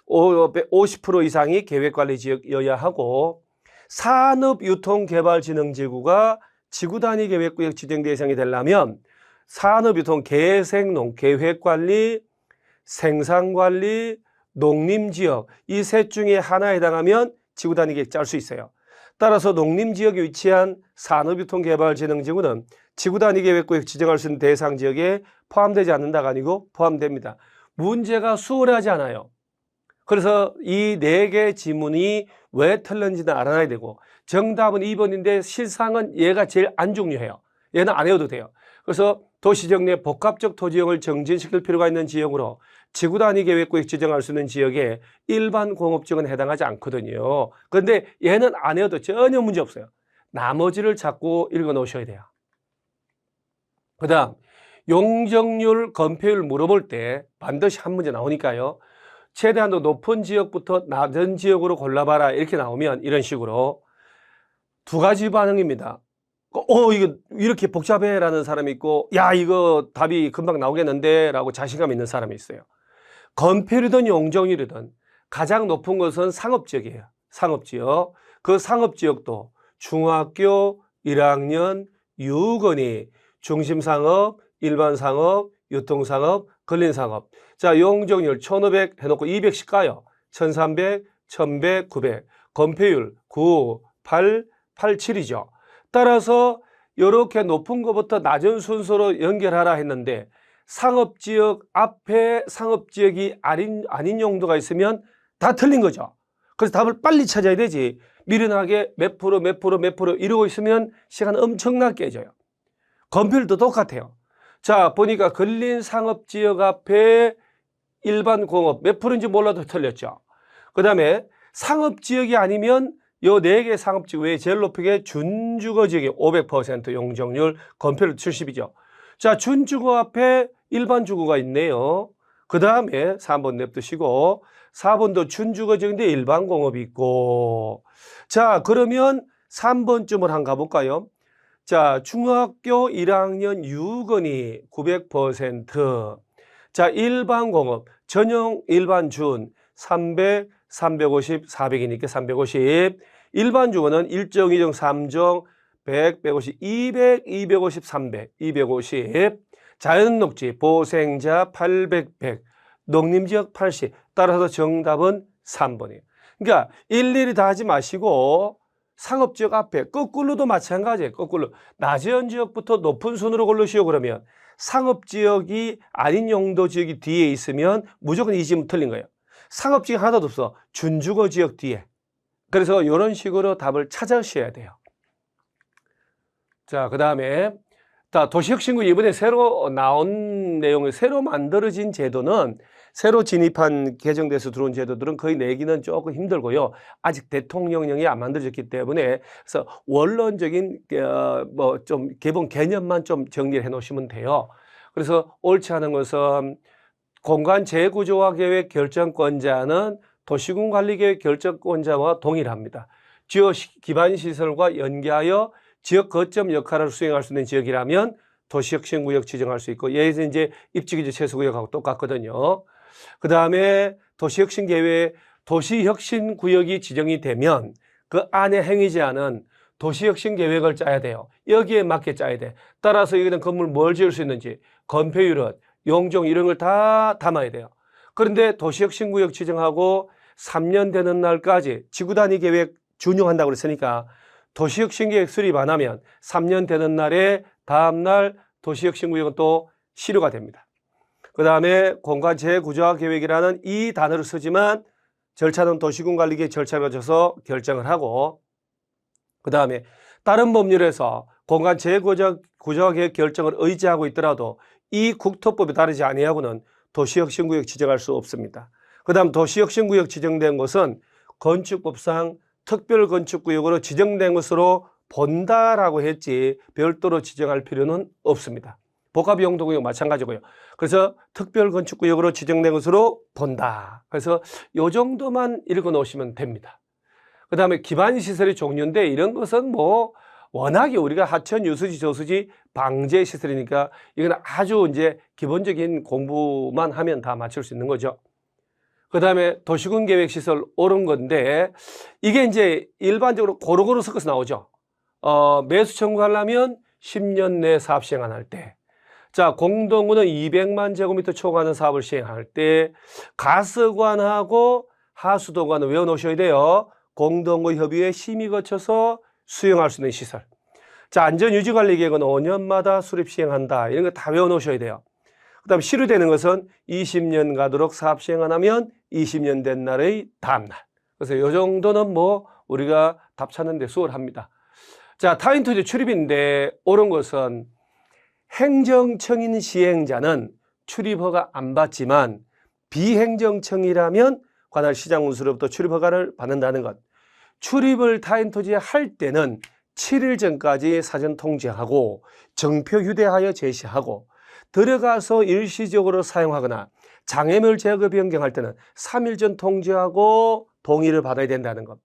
50% 이상이 계획관리지역이어야 하고 산업유통개발진흥지구가 지구단위 계획구역 지정 대상이 되려면 산업유통, 계생농, 계획관리, 생산관리, 농림지역 이 셋 중에 하나에 해당하면 지구단위 계획 짤 수 있어요. 따라서 농림지역에 위치한 산업유통개발진흥지구는 지구단위 계획구역 지정할 수 있는 대상 지역에 포함되지 않는다가 아니고 포함됩니다. 문제가 수월하지 않아요. 그래서 이 4개 지문이 왜 틀렸는지는 알아야 되고 정답은 2번인데 실상은 얘가 제일 안 중요해요. 얘는 안 해도 돼요. 그래서 도시적 내 복합적 토지형을 정진시킬 필요가 있는 지역으로 지구단위 계획구역 지정할 수 있는 지역에 일반 공업지역은 해당하지 않거든요. 그런데 얘는 안 해도 전혀 문제 없어요. 나머지를 자꾸 읽어 놓으셔야 돼요. 그 다음 용적률, 건폐율 물어볼 때 반드시 한 문제 나오니까요. 최대한도 높은 지역부터 낮은 지역으로 골라봐라 이렇게 나오면 이런 식으로 두 가지 반응입니다. 이거 이렇게 복잡해 라는 사람이 있고 야 이거 답이 금방 나오겠는데 라고 자신감 있는 사람이 있어요. 건폐율이든 용적률이든 가장 높은 것은 상업지역이에요. 상업지역. 그 상업지역도 중학교 1학년 유건이 중심상업, 일반상업, 유통상업, 근린상업. 자, 용적률 1500 해놓고 200씩 가요. 1300, 1100, 900. 건폐율 9, 8, 8, 7이죠. 따라서 이렇게 높은 것부터 낮은 순서로 연결하라 했는데 상업지역 앞에 상업지역이 아닌 용도가 있으면 다 틀린 거죠. 그래서 답을 빨리 찾아야 되지. 미련하게 몇 프로 이러고 있으면 시간 엄청나게 깨져요. 건폐율도 똑같아요. 자, 보니까 근린상업지역 앞에 일반 공업 몇 프로인지 몰라도 틀렸죠. 그 다음에 상업지역이 아니면 요 4개 상업지역 외에 제일 높은 게 준주거지역이 500% 용적률, 건폐율 70이죠. 자, 준주거 앞에 일반 주거가 있네요. 그 다음에 3번 냅두시고 4번도 준주거지역인데 일반 공업이 있고 자, 그러면 3번쯤을 한번 가볼까요? 자, 중학교 1학년 유건이 900%. 자, 일반 공업, 전용 일반 준 300, 350, 400이니까 350. 일반 주거는 1정, 2정, 3정, 100, 150, 200, 250, 300, 250. 자연녹지, 보생자 800, 100, 농림지역 80. 따라서 정답은 3번이에요. 그러니까 일일이 다 하지 마시고 상업지역 앞에 거꾸로도 마찬가지예요. 거꾸로 낮은 지역부터 높은 순으로 고르시오 그러면 상업지역이 아닌 용도 지역이 뒤에 있으면 무조건 이 지금 틀린 거예요. 상업지역 하나도 없어. 준주거 지역 뒤에. 그래서 이런 식으로 답을 찾으셔야 돼요. 자, 그 다음에 도시혁신구 이번에 새로 나온 내용을 새로 만들어진 제도는 새로 진입한 개정돼서 들어온 제도들은 거의 내기는 조금 힘들고요. 아직 대통령령이 안 만들어졌기 때문에 그래서 원론적인 뭐 좀 기본 개념만 좀 정리를 해 놓으시면 돼요. 그래서 옳지 않은 것은 공간 재구조화 계획 결정권자는 도시군 관리 계획 결정권자와 동일합니다. 주요 기반 시설과 연계하여 지역 거점 역할을 수행할 수 있는 지역이라면 도시혁신구역 지정할 수 있고 예에서 이제 입지기지 최소구역하고 똑같거든요. 그 다음에 도시혁신계획, 도시혁신구역이 지정이 되면 그 안에 행위제한은 도시혁신계획을 짜야 돼요. 여기에 맞게 짜야 돼. 따라서 여기는 건물 뭘 지을 수 있는지, 건폐율은, 용적 이런 걸 다 담아야 돼요. 그런데 도시혁신구역 지정하고 3년 되는 날까지 지구단위 계획 준용한다고 그랬으니까 도시혁신계획 수립 안 하면 3년 되는 날에 다음날 도시혁신구역은 또 실효가 됩니다. 그 다음에 공간 재구조화 계획이라는 이 단어를 쓰지만 절차는 도시군 관리계획 절차를 거쳐서 결정을 하고 그 다음에 다른 법률에서 공간 재구조화 계획 결정을 의지하고 있더라도 이 국토법이 다르지 아니하고는 도시혁신구역 지정할 수 없습니다. 그 다음 도시혁신구역 지정된 것은 건축법상 특별건축구역으로 지정된 것으로 본다라고 했지 별도로 지정할 필요는 없습니다. 복합용도구역 마찬가지고요. 그래서 특별건축구역으로 지정된 것으로 본다. 그래서 이 정도만 읽어 놓으시면 됩니다. 그 다음에 기반시설의 종류인데 이런 것은 뭐 워낙에 우리가 하천, 유수지, 저수지 방제 시설이니까 이건 아주 이제 기본적인 공부만 하면 다 맞출 수 있는 거죠. 그 다음에 도시군 계획 시설 옳은 건데 이게 이제 일반적으로 고루고루 섞어서 나오죠. 매수 청구하려면 10년 내 사업 시행 안 할 때. 자, 공동구는 200만 제곱미터 초과하는 사업을 시행할 때 가스관하고 하수도관은 외워놓으셔야 돼요. 공동구 협의회 심의 거쳐서 수용할 수 있는 시설. 자, 안전유지관리계획은 5년마다 수립 시행한다. 이런 거 다 외워놓으셔야 돼요. 그 다음 실효되는 것은 20년 가도록 사업 시행 안 하면 20년 된 날의 다음날. 그래서 이 정도는 뭐 우리가 답 찾는 데 수월합니다. 자, 타인투자 출입인데 옳은 것은 행정청인 시행자는 출입허가 안 받지만 비행정청이라면 관할 시장군수로부터 출입허가를 받는다는 것. 출입을 타인토지에 할 때는 7일 전까지 사전 통지하고 정표 휴대하여 제시하고 들어가서 일시적으로 사용하거나 장애물 제거 변경할 때는 3일 전 통지하고 동의를 받아야 된다는 것.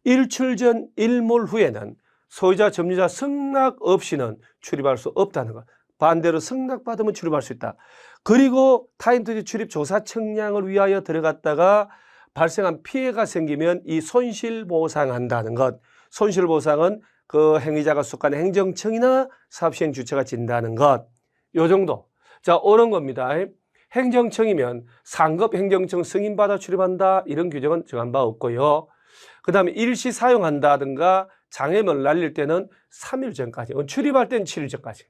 일출 전 일몰 후에는 소유자 점유자 승낙 없이는 출입할 수 없다는 것. 반대로 승낙받으면 출입할 수 있다. 그리고 타인토지 출입 조사 측량을 위하여 들어갔다가 발생한 피해가 생기면 이 손실보상한다는 것. 손실보상은 그 행위자가 속한 행정청이나 사업시행 주체가 진다는 것. 요 정도. 자, 옳은 겁니다. 행정청이면 상급 행정청 승인받아 출입한다. 이런 규정은 정한 바 없고요. 그 다음에 일시 사용한다든가 장애물 날릴 때는 3일 전까지. 출입할 때는 7일 전까지.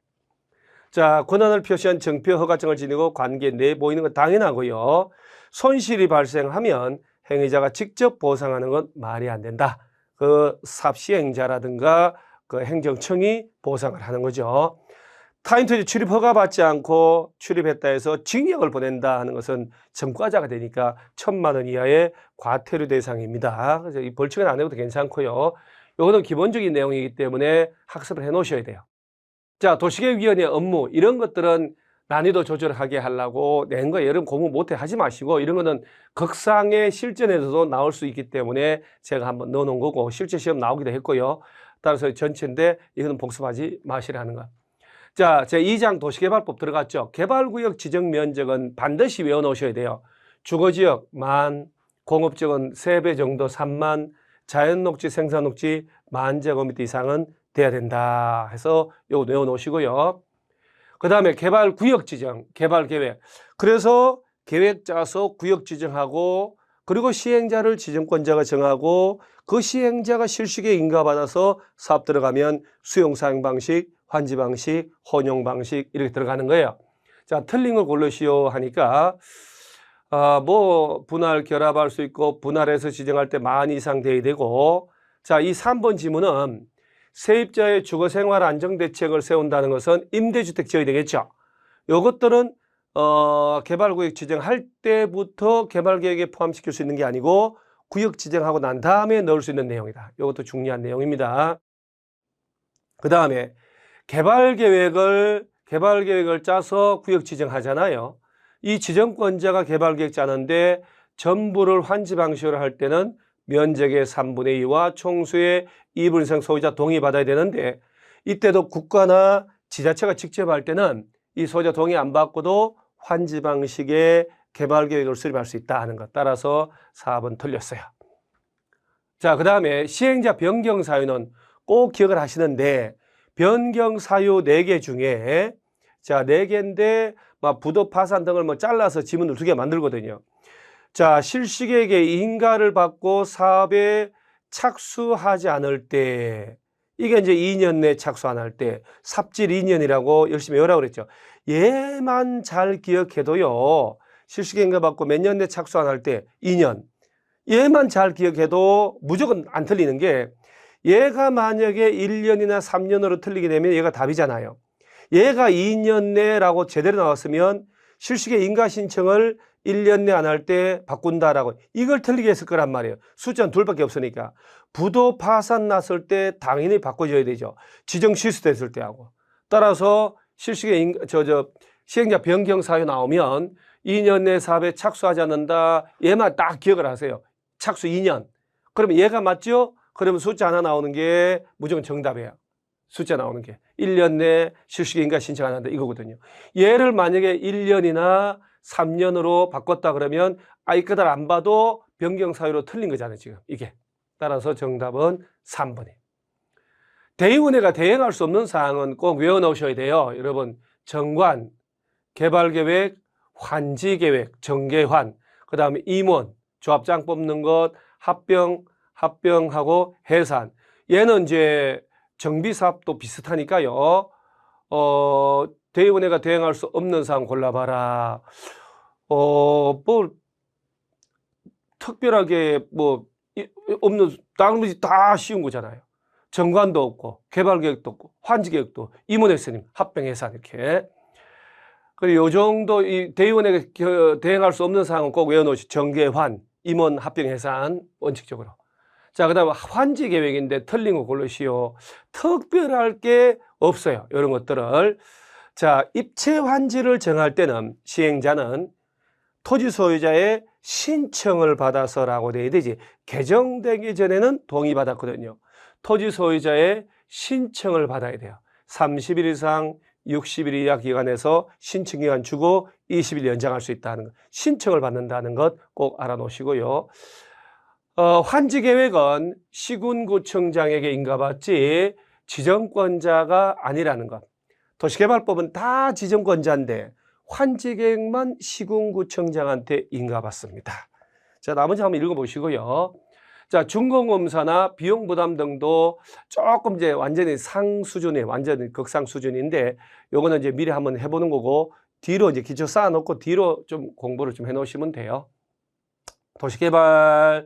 자, 권한을 표시한 정표 허가증을 지니고 관계에 내보이는 건 당연하고요. 손실이 발생하면 행위자가 직접 보상하는 건 말이 안 된다. 그 사업 시행자라든가 그 행정청이 보상을 하는 거죠. 타인토지 출입 허가 받지 않고 출입했다 해서 징역을 보낸다 하는 것은 전과자가 되니까 1,000만 원 이하의 과태료 대상입니다. 그래서 이 벌칙은 안 해도 괜찮고요. 이거는 기본적인 내용이기 때문에 학습을 해 놓으셔야 돼요. 자, 도시계획위원회 업무 이런 것들은 난이도 조절하게 하려고 낸 거 여러분 공부 못해 하지 마시고 이런 거는 극상의 실전에서도 나올 수 있기 때문에 제가 한번 넣어놓은 거고 실제 시험 나오기도 했고요. 따라서 전체인데 이거는 복습하지 마시라는 것. 자, 제2장 도시개발법 들어갔죠. 개발구역 지정 면적은 반드시 외워놓으셔야 돼요. 주거지역 10,000, 공업지역은 3배 정도 30,000, 자연녹지, 생산녹지 10,000제곱미터 이상은 돼야 된다 해서 이거 외워놓으시고요. 그 다음에 개발구역 지정, 개발계획. 그래서 계획 짜서 구역 지정하고 그리고 시행자를 지정권자가 정하고 그 시행자가 실시에 인가받아서 사업 들어가면 수용 사용 방식, 환지 방식, 혼용 방식 이렇게 들어가는 거예요. 자, 틀린 걸 고르시오 하니까 뭐 분할 결합할 수 있고 분할해서 지정할 때 만 이상 돼야 되고, 자, 이 3번 지문은 세입자의 주거생활 안정대책을 세운다는 것은 임대주택 지어야 되겠죠. 요것들은 개발구역 지정할 때부터 개발계획에 포함시킬 수 있는 게 아니고 구역 지정하고 난 다음에 넣을 수 있는 내용이다. 이것도 중요한 내용입니다. 그 다음에 개발계획을 짜서 구역 지정하잖아요. 이 지정권자가 개발계획 짜는데 전부를 환지 방식으로 할 때는 면적의 3분의 2와 총수의 2분의 1 소유자 동의받아야 되는데, 이때도 국가나 지자체가 직접 할 때는 이 소유자 동의 안 받고도 환지 방식의 개발계획을 수립할 수 있다 하는 것. 따라서 4번 틀렸어요. 자, 그 다음에 시행자 변경 사유는 꼭 기억을 하시는데, 변경 사유 4개 중에, 자, 4개인데 부도 파산 등을 잘라서 지문을 2개 만들거든요. 자, 실시계획의 인가를 받고 사업에 착수하지 않을 때, 이게 이제 2년 내 착수 안 할 때 삽질 2년이라고 열심히 외우라고 그랬죠. 얘만 잘 기억해도요, 실시계 인가 받고 몇 년 내 착수 안 할 때 2년, 얘만 잘 기억해도 무조건 안 틀리는 게, 얘가 만약에 1년이나 3년으로 틀리게 되면 얘가 답이잖아요. 얘가 2년 내라고 제대로 나왔으면 실시계 인가 신청을 1년 내 안 할 때 바꾼다라고, 이걸 틀리게 했을 거란 말이에요. 숫자는 둘밖에 없으니까. 부도 파산 났을 때 당연히 바꿔줘야 되죠. 지정 실수됐을 때하고. 따라서 실시계 시행자 변경 사유 나오면 2년 내 사업에 착수하지 않는다, 얘만 딱 기억을 하세요. 착수 2년. 그러면 얘가 맞죠? 그러면 숫자 하나 나오는 게 무조건 정답이에요. 숫자 나오는 게 1년 내 실시계 인가 신청 안 한다 이거거든요. 얘를 만약에 1년이나 3년으로 바꿨다 그러면 이 그달 안 봐도 변경 사유로 틀린 거잖아요, 지금 이게. 따라서 정답은 3번이에요. 대의원회가 대행할 수 없는 사항은 꼭 외워 놓으셔야 돼요. 여러분, 정관, 개발계획, 환지계획, 정계환, 그 다음에 임원, 조합장 뽑는 것, 합병하고 해산. 얘는 이제 정비사업도 비슷하니까요. 대의원회가 대행할 수 없는 사항 골라봐라. 특별하게 없는, 나머지 다 쉬운 거잖아요. 정관도 없고, 개발계획도 없고, 환지계획도, 임원회사님, 합병해산 이렇게. 그리고 요 정도 이 대의원회가 대행할 수 없는 사항은 꼭 외워놓으시. 정계환, 임원, 합병해산 원칙적으로. 자, 그 다음에 환지계획인데 틀린 거 고르시오. 특별할 게 없어요. 이런 것들을. 자, 입체 환지를 정할 때는 시행자는 토지 소유자의 신청을 받아서라고 돼야 되지. 개정되기 전에는 동의받았거든요. 토지 소유자의 신청을 받아야 돼요. 30일 이상 60일 이하 기간에서 신청기간 주고 20일 연장할 수 있다는 것. 신청을 받는다는 것 꼭 알아놓으시고요. 환지계획은 시군구청장에게 인가받지 지정권자가 아니라는 것. 도시개발법은 다 지정권자인데 환지계획만 시군구청장한테 인가받습니다. 자, 나머지 한번 읽어보시고요. 자, 준공검사나 비용부담 등도 조금 이제 완전히 상수준이에요. 완전히 극상수준인데 요거는 이제 미리 한번 해보는 거고, 뒤로 이제 기초 쌓아놓고 뒤로 좀 공부를 좀 해놓으시면 돼요. 도시개발.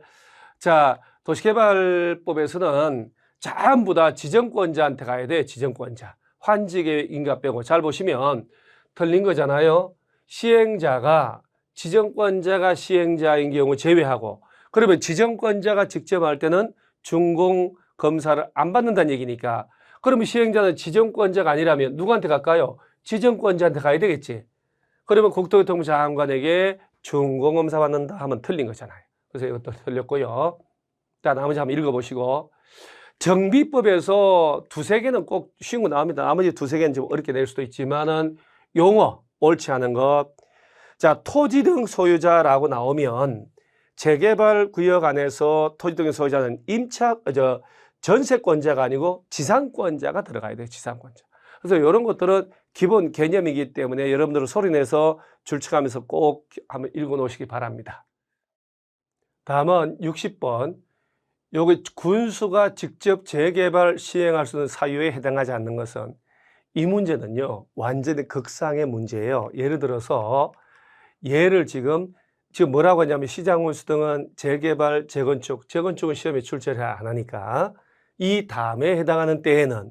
자, 도시개발법에서는 전부 다 지정권자한테 가야 돼. 지정권자. 환지계획 인가 빼고. 잘 보시면 틀린 거잖아요. 시행자가, 지정권자가 시행자인 경우 제외하고, 그러면 지정권자가 직접 할 때는 준공검사를 안 받는다는 얘기니까, 그러면 시행자는 지정권자가 아니라면 누구한테 갈까요? 지정권자한테 가야 되겠지. 그러면 국토교통부 장관에게 준공검사 받는다 하면 틀린 거잖아요. 그래서 이것도 틀렸고요. 자, 나머지 한번 읽어보시고. 정비법에서 2-3개는 꼭 쉬운 거 나옵니다. 나머지 2-3개는 좀 어렵게 낼 수도 있지만은 용어 옳지 않은 것. 자, 토지 등 소유자라고 나오면 재개발 구역 안에서 토지 등 소유자는 전세권자가 아니고 지상권자가 들어가야 돼요. 지상권자. 그래서 이런 것들은 기본 개념이기 때문에 여러분들은 소리내서 줄쳐가면서 꼭 한번 읽어 놓으시기 바랍니다. 다음은 60번. 요거 군수가 직접 재개발 시행할 수 있는 사유에 해당하지 않는 것은, 이 문제는요 완전히 극상의 문제예요. 예를 들어서 지금 뭐라고 하냐면 시장군수 등은 재개발, 재건축은 시험에 출제를 안 하니까 이 다음에 해당하는 때에는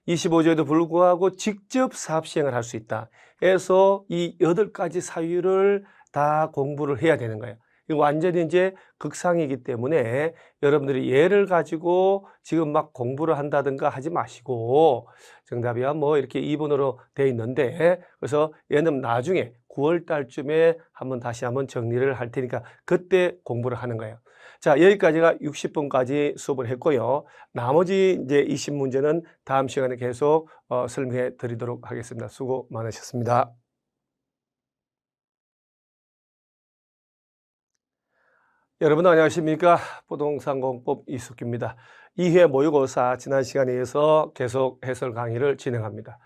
25조에도 불구하고 직접 사업 시행을 할 수 있다 해서 이 8가지 사유를 다 공부를 해야 되는 거예요. 이거 완전히 이제 극상이기 때문에 여러분들이 얘를 가지고 지금 막 공부를 한다든가 하지 마시고, 정답이야 뭐 이렇게 2번으로 돼 있는데, 그래서 얘는 나중에 9월 달쯤에 다시 한번 정리를 할 테니까 그때 공부를 하는 거예요. 자, 여기까지가 60분까지 수업을 했고요. 나머지 이제 20문제는 다음 시간에 계속 설명해 드리도록 하겠습니다. 수고 많으셨습니다. 여러분 안녕하십니까? 부동산 공법 이숙규입니다. 2회 모의고사 지난 시간에 이어서 계속 해설 강의를 진행합니다.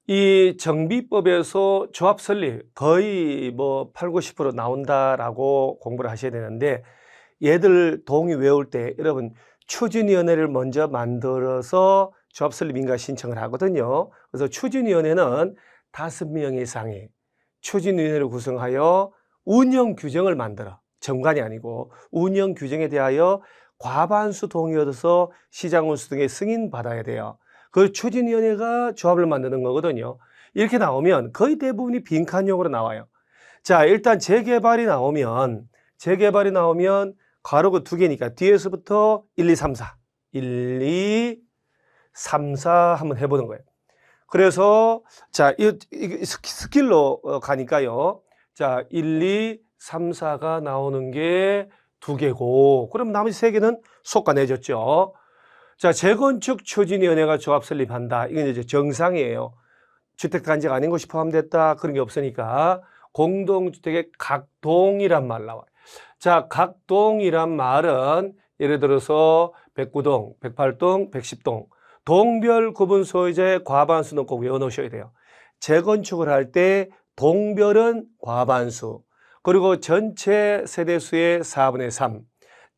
이 정비법에서 조합 설립 거의 뭐 8, 90% 나온다라고 공부를 하셔야 되는데, 얘들 동의 외울 때 여러분 추진위원회를 먼저 만들어서 조합 설립 인가 신청을 하거든요. 그래서 추진위원회는 5명 이상의 추진위원회를 구성하여 운영 규정을 만들어, 정관이 아니고 운영 규정에 대하여 과반수 동의 얻어서 시장군수 등의 승인 받아야 돼요. 그 추진위원회가 조합을 만드는 거거든요. 이렇게 나오면 거의 대부분이 빈칸용으로 나와요. 자, 일단 재개발이 나오면 가로가 2개니까 뒤에서부터 1, 2, 3, 4 1, 2, 3, 4 한번 해보는 거예요. 그래서 자, 이 스킬로 가니까요. 자, 1, 2, 3, 4가 나오는 게 2개고, 그럼 나머지 3개는 솎아내줬죠. 자, 재건축 추진위원회가 조합 설립한다. 이건 이제 정상이에요. 주택단지가 아닌 곳이 포함됐다. 그런 게 없으니까 공동주택의 각동이란 말 나와요. 자, 각동이란 말은 예를 들어서 109동, 108동, 110동 동별 구분 소유자의 과반수는 꼭 외워놓으셔야 돼요. 재건축을 할 때 동별은 과반수, 그리고 전체 세대수의 4분의 3,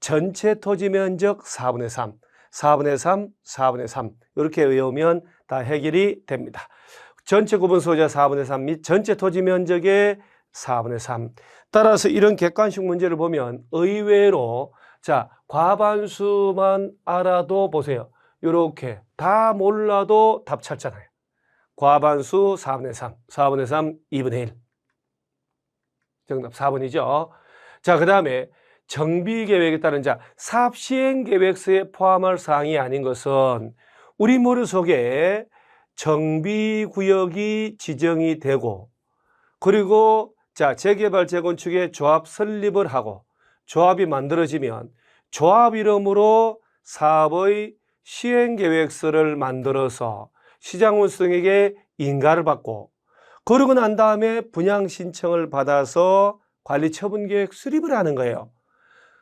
전체 토지 면적 4분의 3, 4분의 3, 4분의 3 이렇게 외우면 다 해결이 됩니다. 전체 구분 소유자 4분의 3 및 전체 토지 면적의 4분의 3. 따라서 이런 객관식 문제를 보면 의외로 자, 과반수만 알아도 보세요. 이렇게 다 몰라도 답 찾잖아요. 과반수 4분의 3, 4분의 3, 2분의 1. 정답 4번이죠. 자, 그 다음에 정비계획에 따른 사업시행계획서에 포함할 사항이 아닌 것은 우리 머릿속에 정비구역이 지정이 되고, 그리고 재개발 재건축에 조합 설립을 하고 조합이 만들어지면 조합 이름으로 사업의 시행계획서를 만들어서 시장군수 등에게 인가를 받고, 그러고 난 다음에 분양 신청을 받아서 관리처분계획 수립을 하는 거예요.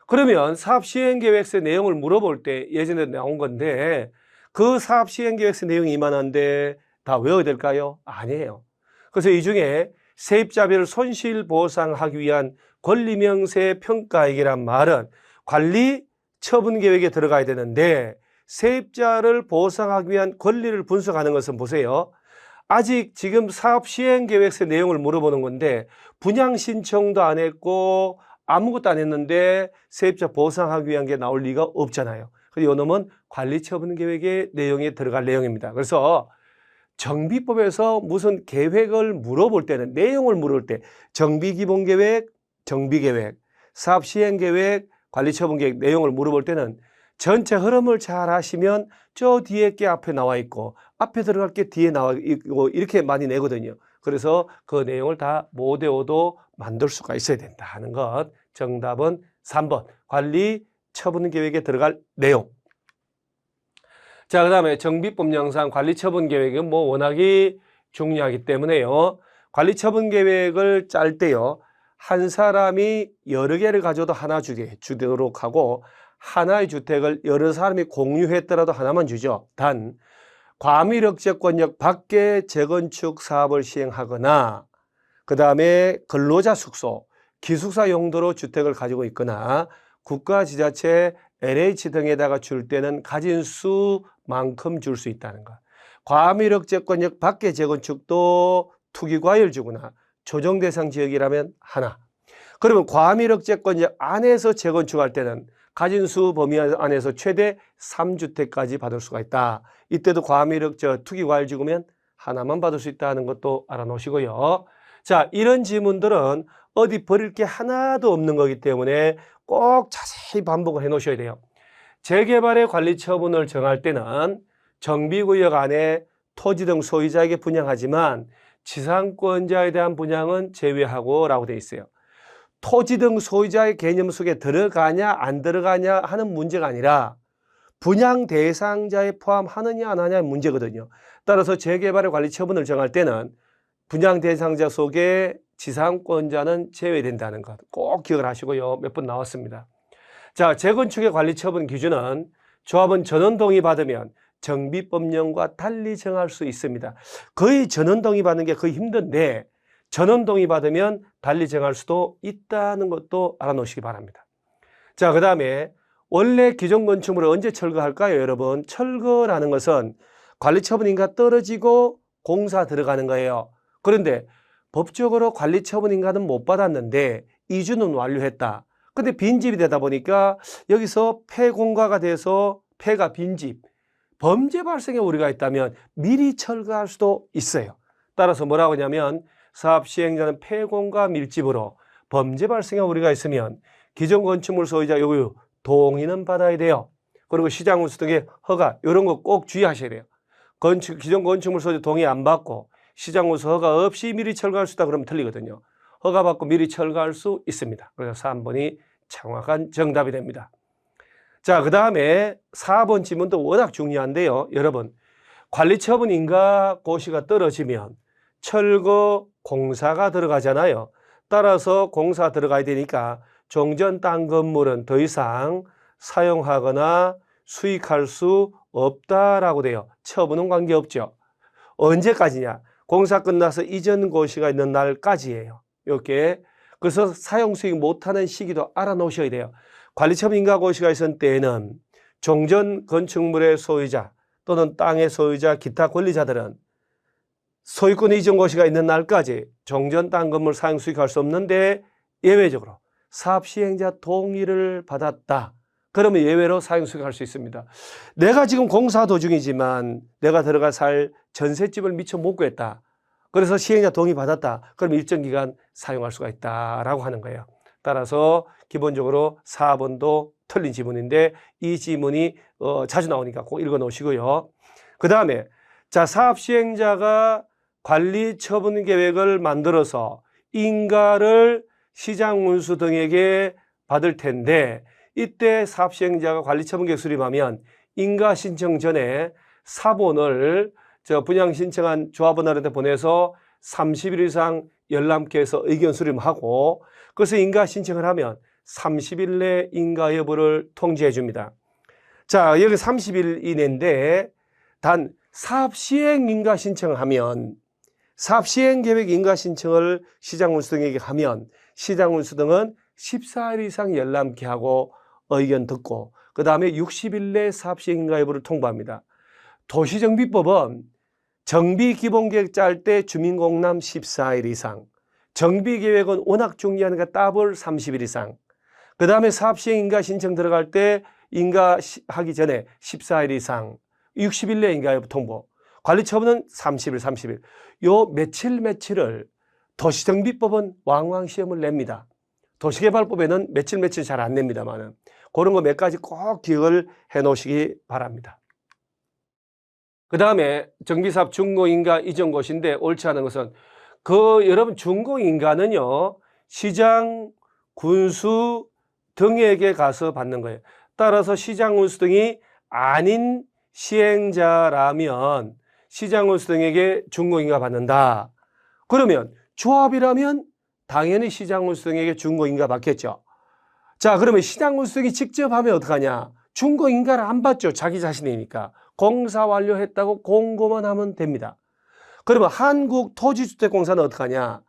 그러면 사업시행계획서 내용을 물어볼 때 예전에 나온 건데, 그 사업시행계획서 내용이 이만한데 다 외워야 될까요? 아니에요. 그래서 이 중에 세입자별 손실보상하기 위한 권리명세 평가액이란 말은 관리처분계획에 들어가야 되는데, 세입자를 보상하기 위한 권리를 분석하는 것은 보세요. 아직 지금 사업시행계획서 내용을 물어보는 건데 분양 신청도 안 했고 아무것도 안 했는데 세입자 보상하기 위한 게 나올 리가 없잖아요. 그래서 이놈은 관리처분계획의 내용에 들어갈 내용입니다. 그래서 정비법에서 무슨 계획을 물어볼 때는, 내용을 물을 때 정비기본계획, 정비계획, 사업시행계획, 관리처분계획 내용을 물어볼 때는 전체 흐름을 잘 하시면 저 뒤에 게 앞에 나와 있고 앞에 들어갈 게 뒤에 나와 있고 이렇게 많이 내거든요. 그래서 그 내용을 다 못 외워도 만들 수가 있어야 된다 하는 것. 정답은 3번 관리처분계획에 들어갈 내용. 자, 그 다음에 정비법령상 관리처분계획은 뭐 워낙이 중요하기 때문에요. 관리처분계획을 짤 때요, 한 사람이 여러 개를 가져도 하나 주도록 하고, 하나의 주택을 여러 사람이 공유했더라도 하나만 주죠. 단 과밀억제권역 밖에 재건축 사업을 시행하거나, 그 다음에 근로자 숙소, 기숙사 용도로 주택을 가지고 있거나, 국가, 지자체, LH 등에다가 줄 때는 가진 수만큼 줄 수 있다는 것. 과밀역 재건역 밖의 재건축도 투기과열 주거나 조정 대상 지역이라면 하나. 그러면 과밀역 재건역 안에서 재건축할 때는 가진 수 범위 안에서 최대 3주택까지 받을 수가 있다. 이때도 과밀역 투기과열 지구면 하나만 받을 수 있다는 것도 알아놓으시고요. 자, 이런 지문들은 어디 버릴 게 하나도 없는 거기 때문에 꼭 자세히 반복을 해 놓으셔야 돼요. 재개발의 관리 처분을 정할 때는 정비구역 안에 토지 등 소유자에게 분양하지만 지상권자에 대한 분양은 제외하고 라고 되어 있어요. 토지 등 소유자의 개념 속에 들어가냐 안 들어가냐 하는 문제가 아니라 분양 대상자에 포함하느냐 안 하냐의 문제거든요. 따라서 재개발의 관리 처분을 정할 때는 분양 대상자 속에 지상권자는 제외된다는 것 꼭 기억을 하시고요. 몇 번 나왔습니다. 자, 재건축의 관리 처분 기준은 조합은 전원 동의 받으면 정비법령과 달리 정할 수 있습니다. 거의 전원 동의 받는 게 거의 힘든데 전원 동의 받으면 달리 정할 수도 있다는 것도 알아놓으시기 바랍니다. 자, 그 다음에 원래 기존 건축물을 언제 철거할까요, 여러분? 철거라는 것은 관리 처분인가 떨어지고 공사 들어가는 거예요. 그런데 법적으로 관리 처분인가는 못 받았는데 이주는 완료했다. 근데 빈집이 되다 보니까 여기서 폐공가가 돼서 폐가 빈집, 범죄 발생에 우려가 있다면 미리 철거할 수도 있어요. 따라서 뭐라고 하냐면 사업 시행자는 폐공가 밀집으로 범죄 발생에 우려가 있으면 기존 건축물 소유자 요구 동의는 받아야 돼요. 그리고 시장 운수 등의 허가 이런 거 꼭 주의하셔야 돼요. 기존 건축물 소유자 동의 안 받고 시장 운수 허가 없이 미리 철거할 수 있다 그러면 틀리거든요. 허가 받고 미리 철거할 수 있습니다. 그래서 3번이 정확한 정답이 됩니다. 자, 그 다음에 4번 지문도 워낙 중요한데요. 여러분, 관리 처분 인가 고시가 떨어지면 철거 공사가 들어가잖아요. 따라서 공사 들어가야 되니까 종전 땅 건물은 더 이상 사용하거나 수익할 수 없다라고 돼요. 처분은 관계없죠. 언제까지냐? 공사 끝나서 이전 고시가 있는 날까지예요. 이렇게. 그래서 사용 수익 못하는 시기도 알아놓으셔야 돼요. 관리처분 인가 고시가 있을 때에는 종전 건축물의 소유자 또는 땅의 소유자 기타 권리자들은 소유권 이전 고시가 있는 날까지 종전 땅 건물 사용 수익할 수 없는데 예외적으로 사업 시행자 동의를 받았다. 그러면 예외로 사용 수익할 수 있습니다. 내가 지금 공사 도중이지만 내가 들어가 살 전셋집을 미처 못 구했다. 그래서 시행자 동의 받았다. 그럼 일정 기간 사용할 수가 있다라고 하는 거예요. 따라서 기본적으로 4번도 틀린 지문인데 이 지문이 자주 나오니까 꼭 읽어 놓으시고요. 그 다음에 자, 사업 시행자가 관리 처분 계획을 만들어서 인가를 시장 운수 등에게 받을 텐데 이때 사업 시행자가 관리 처분 계획 수립하면 인가 신청 전에 사본을 분양 신청한 조합원한테 보내서 30일 이상 열람케 해서 의견 수렴하고 그래서 인가 신청을 하면 30일 내 인가 여부를 통지해 줍니다. 자, 여기 30일 이내인데 단 사업 시행 인가 신청을 하면 사업 시행 계획 인가 신청을 시장 운수 등에게 하면 시장 운수 등은 14일 이상 열람케 하고 의견 듣고 그 다음에 60일 내 사업 시행 인가 여부를 통보합니다. 도시정비법은 정비기본계획 짤 때 주민공람 14일 이상, 정비계획은 워낙 중요하니까 따블 30일 이상, 그 다음에 사업시행인가 신청 들어갈 때 인가하기 전에 14일 이상, 60일 내 인가 여부 통보, 관리처분은 30일. 요 며칠을 도시정비법은 왕왕 시험을 냅니다. 도시개발법에는 며칠 잘 안 냅니다만은 그런 거 몇 가지 꼭 기억을 해 놓으시기 바랍니다. 그 다음에 정비사업 준공인가 이전 고시인데 옳지 않은 것은 여러분 준공인가는요 시장, 군수 등에게 가서 받는 거예요. 따라서 시장, 군수 등이 아닌 시행자라면 시장, 군수 등에게 준공인가 받는다. 그러면 조합이라면 당연히 시장, 군수 등에게 준공인가 받겠죠. 자, 그러면 시장, 군수 등이 직접 하면 어떡하냐? 준공인가를 안 받죠. 자기 자신이니까. 공사 완료했다고 공고만 하면 됩니다. 그러면 한국토지주택공사는 어떡하냐?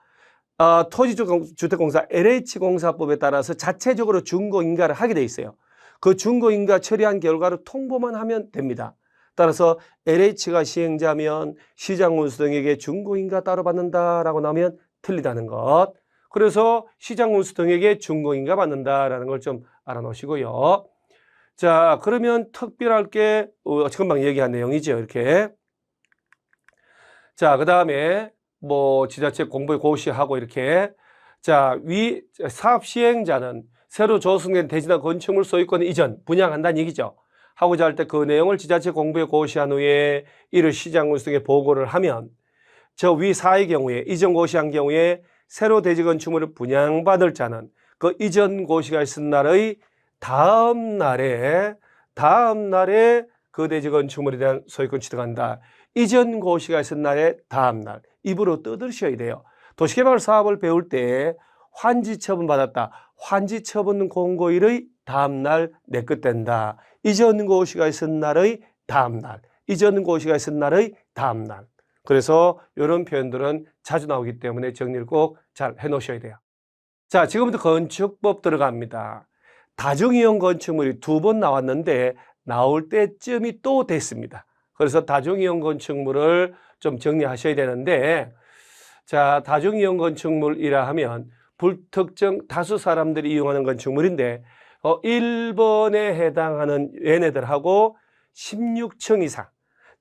토지주택공사 LH공사법에 따라서 자체적으로 준공인가를 하게 돼 있어요. 그 준공인가 처리한 결과를 통보만 하면 됩니다. 따라서 LH가 시행자면 시장군수 등에게 준공인가 따로 받는다라고 나오면 틀리다는 것. 그래서 시장군수 등에게 준공인가 받는다라는 걸 좀 알아놓으시고요. 자, 그러면 특별할 게 금방 얘기한 내용이죠. 이렇게. 자, 그 다음에 뭐 지자체 공부에 고시하고 이렇게. 자, 위 사업 시행자는 새로 조성된 대지나 건축물 소유권 이전 분양한다는 얘기죠. 하고자 할 때 그 내용을 지자체 공부에 고시한 후에 이를 시장군수 등에 보고를 하면 저 위 사의 경우에 이전 고시한 경우에 새로 대지 건축물을 분양받을 자는 그 이전 고시가 있은 날의 다음 날에 그 대지 건축물에 대한 소유권 취득한다. 이전 고시가 있은 날의 다음 날. 입으로 떠들으셔야 돼요. 도시개발 사업을 배울 때 환지 처분 받았다. 환지 처분 공고일의 다음 날 내끝된다. 이전 고시가 있은 날의 다음 날. 이전 고시가 있은 날의 다음 날. 그래서 이런 표현들은 자주 나오기 때문에 정리를 꼭 잘 해놓으셔야 돼요. 자, 지금부터 건축법 들어갑니다. 다중이용 건축물이 2번 나왔는데 나올 때쯤이 또 됐습니다. 그래서 다중이용 건축물을 좀 정리하셔야 되는데, 자, 다중이용 건축물이라 하면 불특정 다수 사람들이 이용하는 건축물인데 1번에 해당하는 얘네들하고 16층 이상.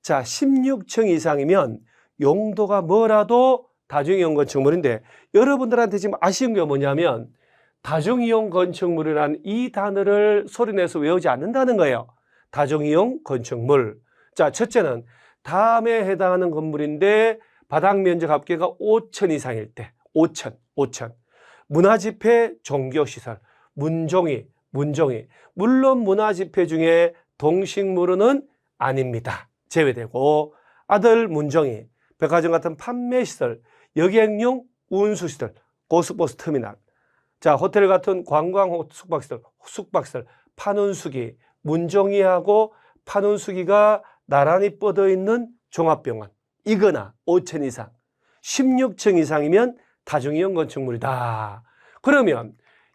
자, 16층 이상이면 용도가 뭐라도 다중이용 건축물인데 여러분들한테 지금 아쉬운 게 뭐냐면 다중이용 건축물이라는 이 단어를 소리내서 외우지 않는다는 거예요. 다중이용 건축물. 자, 첫째는 다음에 해당하는 건물인데 바닥 면적 합계가 5천 이상일 때 5천. 문화집회, 종교시설, 문종이. 물론 문화집회 중에 동식물은 아닙니다. 제외되고 아들 문종이, 백화점 같은 판매시설, 여객용 운수시설, 고속버스 터미널, 자, 호텔 같은 관광 숙박시설, 판운수기, 문종이하고 판운수기가 나란히 뻗어 있는 종합병원, 이거나 5천 이상, 16층 이상이면 다중이용 건축물이다. 그러면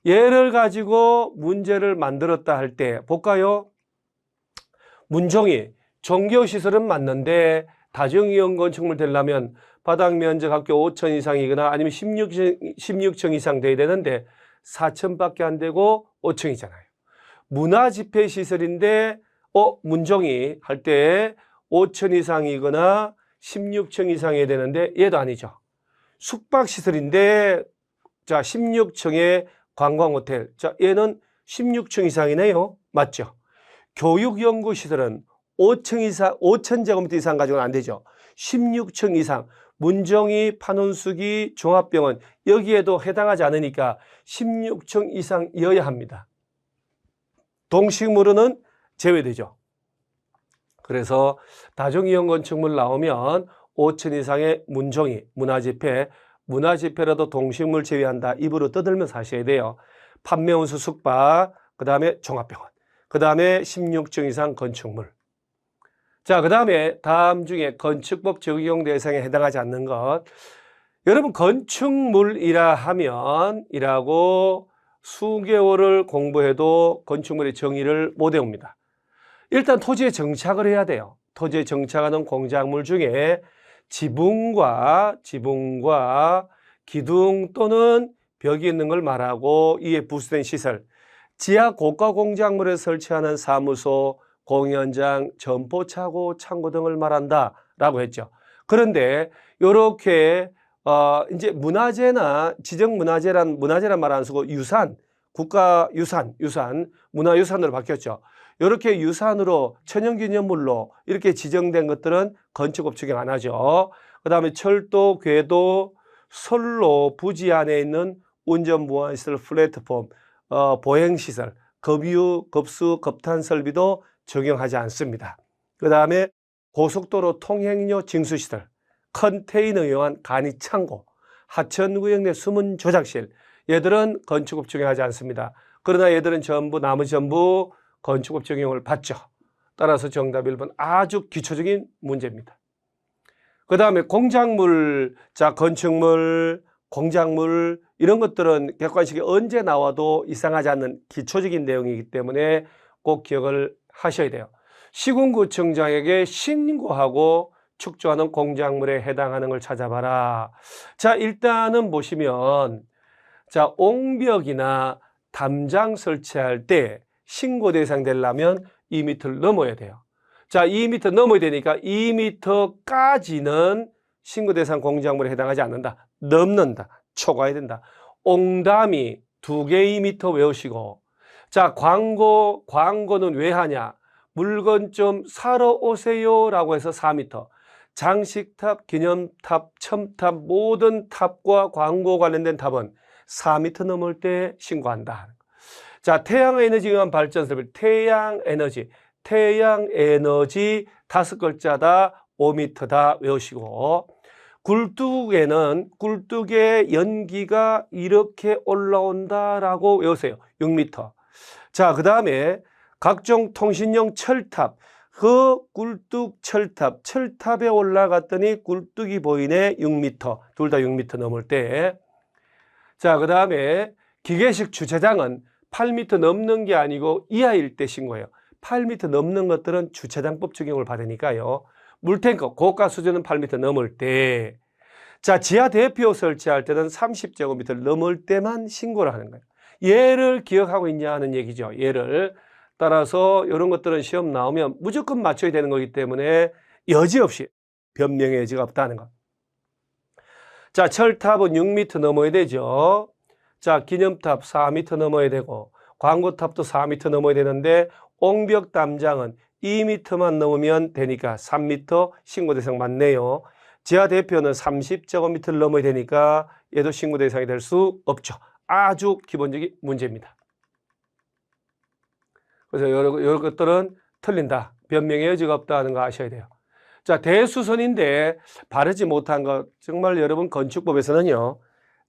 얘를 가지고 문제를 만들었다 할 때 볼까요? 문종이 종교시설은 맞는데 다중이용 건축물 되려면 바닥 면적 합계 5천 이상이거나 아니면 16층 이상 돼야 되는데 4층밖에 안 되고 5층이잖아요. 문화집회시설인데 문종이 할 때 5천 이상이거나 16층 이상이어야 되는데 얘도 아니죠. 숙박시설인데 자 16층의 관광호텔, 자 얘는 16층 이상이네요. 맞죠? 교육연구시설은 5층 이상, 5천 제곱미터 이상 가지고는 안 되죠. 16층 이상, 문정이, 판원수기, 종합병원 여기에도 해당하지 않으니까 16층 이상이어야 합니다. 동식물은 제외되죠. 그래서 다중이용 건축물 나오면 5천 이상의 문종이, 문화집회라도 동식물 제외한다. 입으로 떠들면서 하셔야 돼요. 판매운수 숙박, 그 다음에 종합병원, 그 다음에 16층 이상 건축물. 자, 그 다음에 다음 중에 건축법 적용 대상에 해당하지 않는 것. 여러분 건축물이라 하면 이라고 수개월을 공부해도 건축물의 정의를 못 외웁니다. 일단 토지에 정착을 해야 돼요. 토지에 정착하는 공작물 중에 지붕과 기둥 또는 벽이 있는 걸 말하고 이에 부수된 시설, 지하 고가 공작물에 설치하는 사무소, 공연장, 점포차고, 창고 등을 말한다라고 했죠. 그런데 이렇게 이제 문화재나 지정문화재란 말 안 쓰고 유산, 국가유산, 문화유산으로 바뀌었죠. 이렇게 유산으로 천연기념물로 이렇게 지정된 것들은 건축법 적용 안 하죠. 그 다음에 철도, 궤도, 선로, 부지 안에 있는 운전보안시설, 플랫폼, 보행시설, 급유, 급수, 급탄 설비도 적용하지 않습니다. 그 다음에 고속도로 통행료 징수시설, 컨테이너용한 간이창고, 하천구역 내 숨은 조작실, 얘들은 건축법 적용하지 않습니다. 그러나 얘들은 나머지 전부 건축법 적용을 받죠. 따라서 정답 1번 아주 기초적인 문제입니다. 그 다음에 공작물, 자 건축물, 공작물 이런 것들은 객관식이 언제 나와도 이상하지 않는 기초적인 내용이기 때문에 꼭 기억을 하셔야 돼요. 시군구청장에게 신고하고 축조하는 공작물에 해당하는 걸 찾아봐라. 자, 일단은 보시면 자, 옹벽이나 담장 설치할 때 신고 대상 되려면 2m를 넘어야 돼요. 자, 2m 넘어야 되니까 2m까지는 신고 대상 공작물에 해당하지 않는다. 넘는다. 초과해야 된다. 옹담이 2개 2m 외우시고, 자, 광고는 왜 하냐? 물건 좀 사러 오세요 라고 해서 4m. 장식탑, 기념탑, 첨탑 모든 탑과 광고 관련된 탑은 4m 넘을 때 신고한다. 자, 태양에너지관 발전소를 태양에너지 5글자다 5m다 외우시고, 굴뚝에는 굴뚝의 연기가 이렇게 올라온다라고 외우세요. 6m. 자, 그 다음에 각종 통신용 철탑, 그 굴뚝 철탑에 올라갔더니 굴뚝이 보이네. 6m. 둘 다 6m 넘을 때. 자, 그 다음에 기계식 주차장은 8m 넘는 게 아니고 이하일 때 신고해요. 8m 넘는 것들은 주차장법 적용을 받으니까요. 물탱커 고가 수준은 8m 넘을 때. 자, 지하 대표 설치할 때는 30제곱미터를 넘을 때만 신고를 하는 거예요. 얘를 기억하고 있냐 하는 얘기죠. 얘를. 따라서 이런 것들은 시험 나오면 무조건 맞춰야 되는 거기 때문에 여지없이 변명의 여지가 없다는 것. 자, 철탑은 6m 넘어야 되죠. 자, 기념탑 4m 넘어야 되고, 광고탑도 4m 넘어야 되는데, 옹벽 담장은 2m만 넘으면 되니까 3m 신고 대상 맞네요. 지하 대표는 30제곱미터를 넘어야 되니까 얘도 신고 대상이 될 수 없죠. 아주 기본적인 문제입니다. 그래서 이런 것들은 틀린다. 변명의 여지가 없다는 거 아셔야 돼요. 자, 대수선인데 바르지 못한 것, 정말 여러분 건축법에서는요,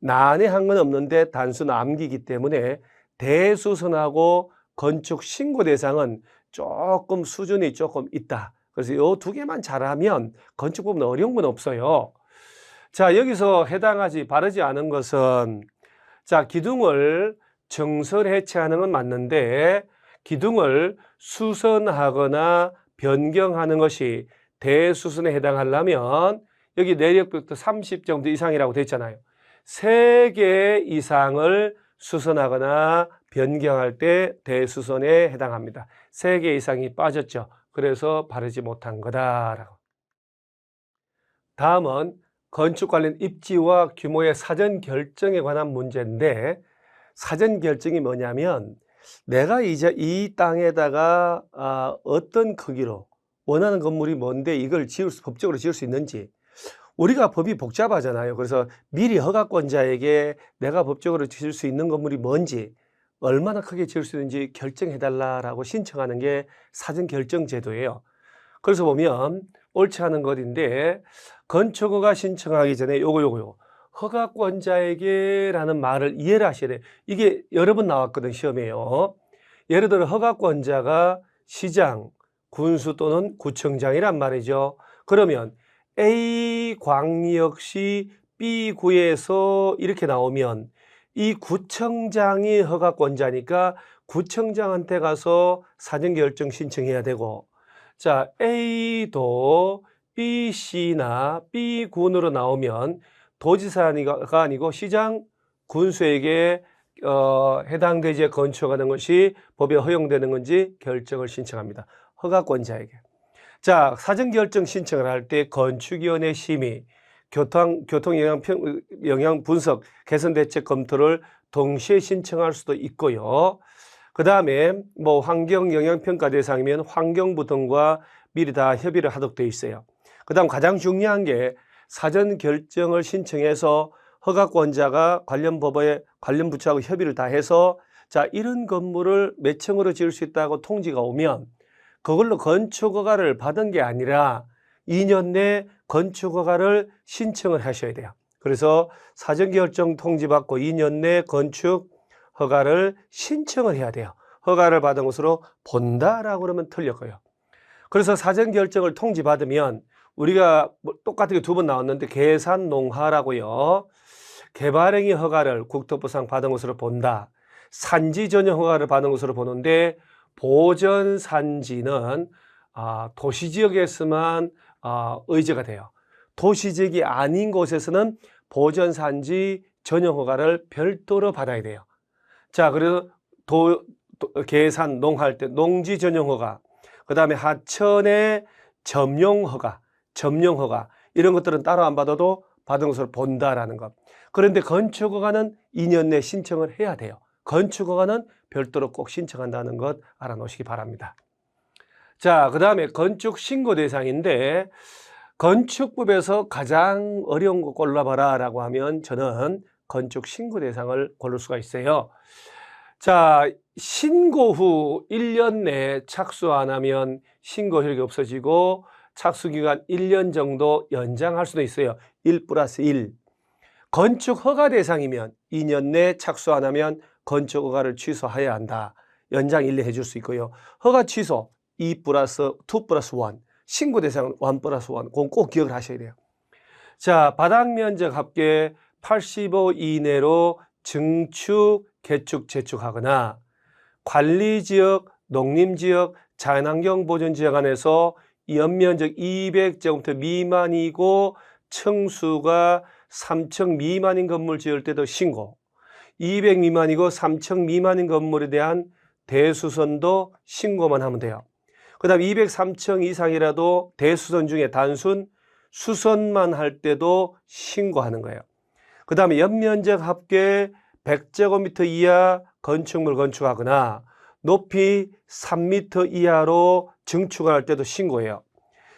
난해한 건 없는데 단순 암기이기 때문에 대수선하고 건축 신고 대상은 조금 수준이 조금 있다. 그래서 이 두 개만 잘하면 건축법은 어려운 건 없어요. 자, 여기서 바르지 않은 것은, 자, 기둥을 정설 해체하는 건 맞는데 기둥을 수선하거나 변경하는 것이 대수선에 해당하려면 여기 내력벽도 30정도 이상이라고 되어 있잖아요. 3개 이상을 수선하거나 변경할 때 대수선에 해당합니다. 3개 이상이 빠졌죠. 그래서 바르지 못한 거다라고. 다음은 건축 관련 입지와 규모의 사전 결정에 관한 문제인데, 사전 결정이 뭐냐면 내가 이제 이 땅에다가 어떤 크기로 원하는 건물이 뭔데 이걸 법적으로 지을 수 있는지. 우리가 법이 복잡하잖아요. 그래서 미리 허가권자에게 내가 법적으로 지을 수 있는 건물이 뭔지, 얼마나 크게 지을 수 있는지 결정해달라고 신청하는 게 사전 결정 제도예요. 그래서 보면 옳지 않은 것인데, 건축허가 신청하기 전에 요거 허가권자에게 라는 말을 이해를 하셔야 돼요. 이게 여러 번 나왔거든, 시험에요. 예를 들어 허가권자가 시장, 군수 또는 구청장이란 말이죠. 그러면 A광역시 B구에서 이렇게 나오면 이 구청장이 허가권자니까 구청장한테 가서 사전결정 신청해야 되고, 자, A도 B, C나 B군으로 나오면 도지사가 아니고 시장, 군수에게 해당 대지에 건축하는 것이 법에 허용되는 건지 결정을 신청합니다. 허가권자에게. 자, 사전결정 신청을 할 때 건축위원회 심의, 교통영향 분석, 개선대책 검토를 동시에 신청할 수도 있고요. 그 다음에 뭐 환경영향평가 대상이면 관경부 등과 미리 다 협의를 하도록 되어 있어요. 그 다음 가장 중요한 게 사전결정을 신청해서 허가권자가 관련 법에 관련 부처하고 협의를 다 해서, 자, 이런 건물을 몇 층으로 지을 수 있다고 통지가 오면 그걸로 건축허가를 받은 게 아니라 2년 내 건축허가를 신청을 하셔야 돼요. 그래서 사전결정 통지받고 2년 내 건축허가를 신청을 해야 돼요. 허가를 받은 것으로 본다라고 그러면 틀렸고요. 그래서 사전결정을 통지받으면 우리가 똑같은 게 2번 나왔는데 계산농하라고요. 개발행위 허가를 국토부상 받은 것으로 본다. 산지 전용 허가를 받은 것으로 보는데 보전 산지는 도시지역에서만 의제가 돼요. 도시지역이 아닌 곳에서는 보전 산지 전용 허가를 별도로 받아야 돼요. 자, 그래서 계산 농할 때 농지 전용 허가, 그 다음에 하천의 점용 허가 이런 것들은 따로 안 받아도 받은 것으로 본다라는 것. 그런데 건축 허가는 2년 내 신청을 해야 돼요. 건축 허가는 별도로 꼭 신청한다는 것 알아놓으시기 바랍니다. 자, 그 다음에 건축 신고 대상인데 건축법에서 가장 어려운 거 골라봐라 라고 하면 저는 건축 신고 대상을 고를 수가 있어요. 자, 신고 후 1년 내에 착수 안 하면 신고 효력이 없어지고 착수기간 1년 정도 연장할 수도 있어요. 1+1. 건축 허가 대상이면 2년 내 착수 안 하면 건축 허가를 취소해야 한다. 연장 1년 해줄 수 있고요. 허가 취소 2+2+1. 신고 대상은 1+1. 그건 꼭 기억을 하셔야 돼요. 자, 바닥 면적 합계 85 이내로 증축, 개축, 재축하거나 관리지역, 농림지역, 자연환경보전지역 안에서 연면적 200제곱미터 미만이고 층수가 3층 미만인 건물 지을 때도 신고, 200 미만이고 3층 미만인 건물에 대한 대수선도 신고만 하면 돼요. 그 다음 203층 이상이라도 대수선 중에 단순 수선만 할 때도 신고하는 거예요. 그 다음에 연면적 합계 100제곱미터 이하 건축물 건축하거나 높이 3m 이하로 증축을 할 때도 신고해요.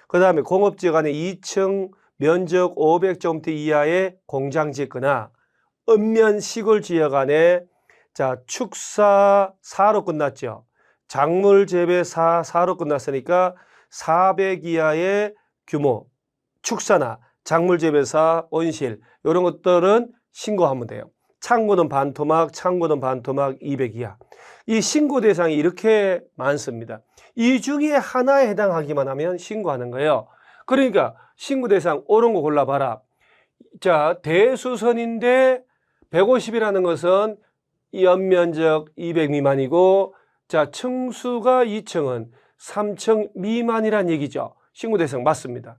그 다음에 공업지역 안에 2층 면적 500제곱미터 이하의 공장 짓거나 읍면 시골 지역 안에 자 축사 4로 끝났죠. 작물 재배 4로 끝났으니까 400 이하의 규모 축사나 작물 재배사 온실 이런 것들은 신고하면 돼요. 창고는 반토막 200 이하. 이 신고 대상이 이렇게 많습니다. 이 중에 하나에 해당하기만 하면 신고하는 거예요. 그러니까 신고 대상 옳은 거 골라봐라. 자, 대수선인데 150이라는 것은 연면적 200 미만이고 자, 층수가 2층은 3층 미만이란 얘기죠. 신고 대상 맞습니다.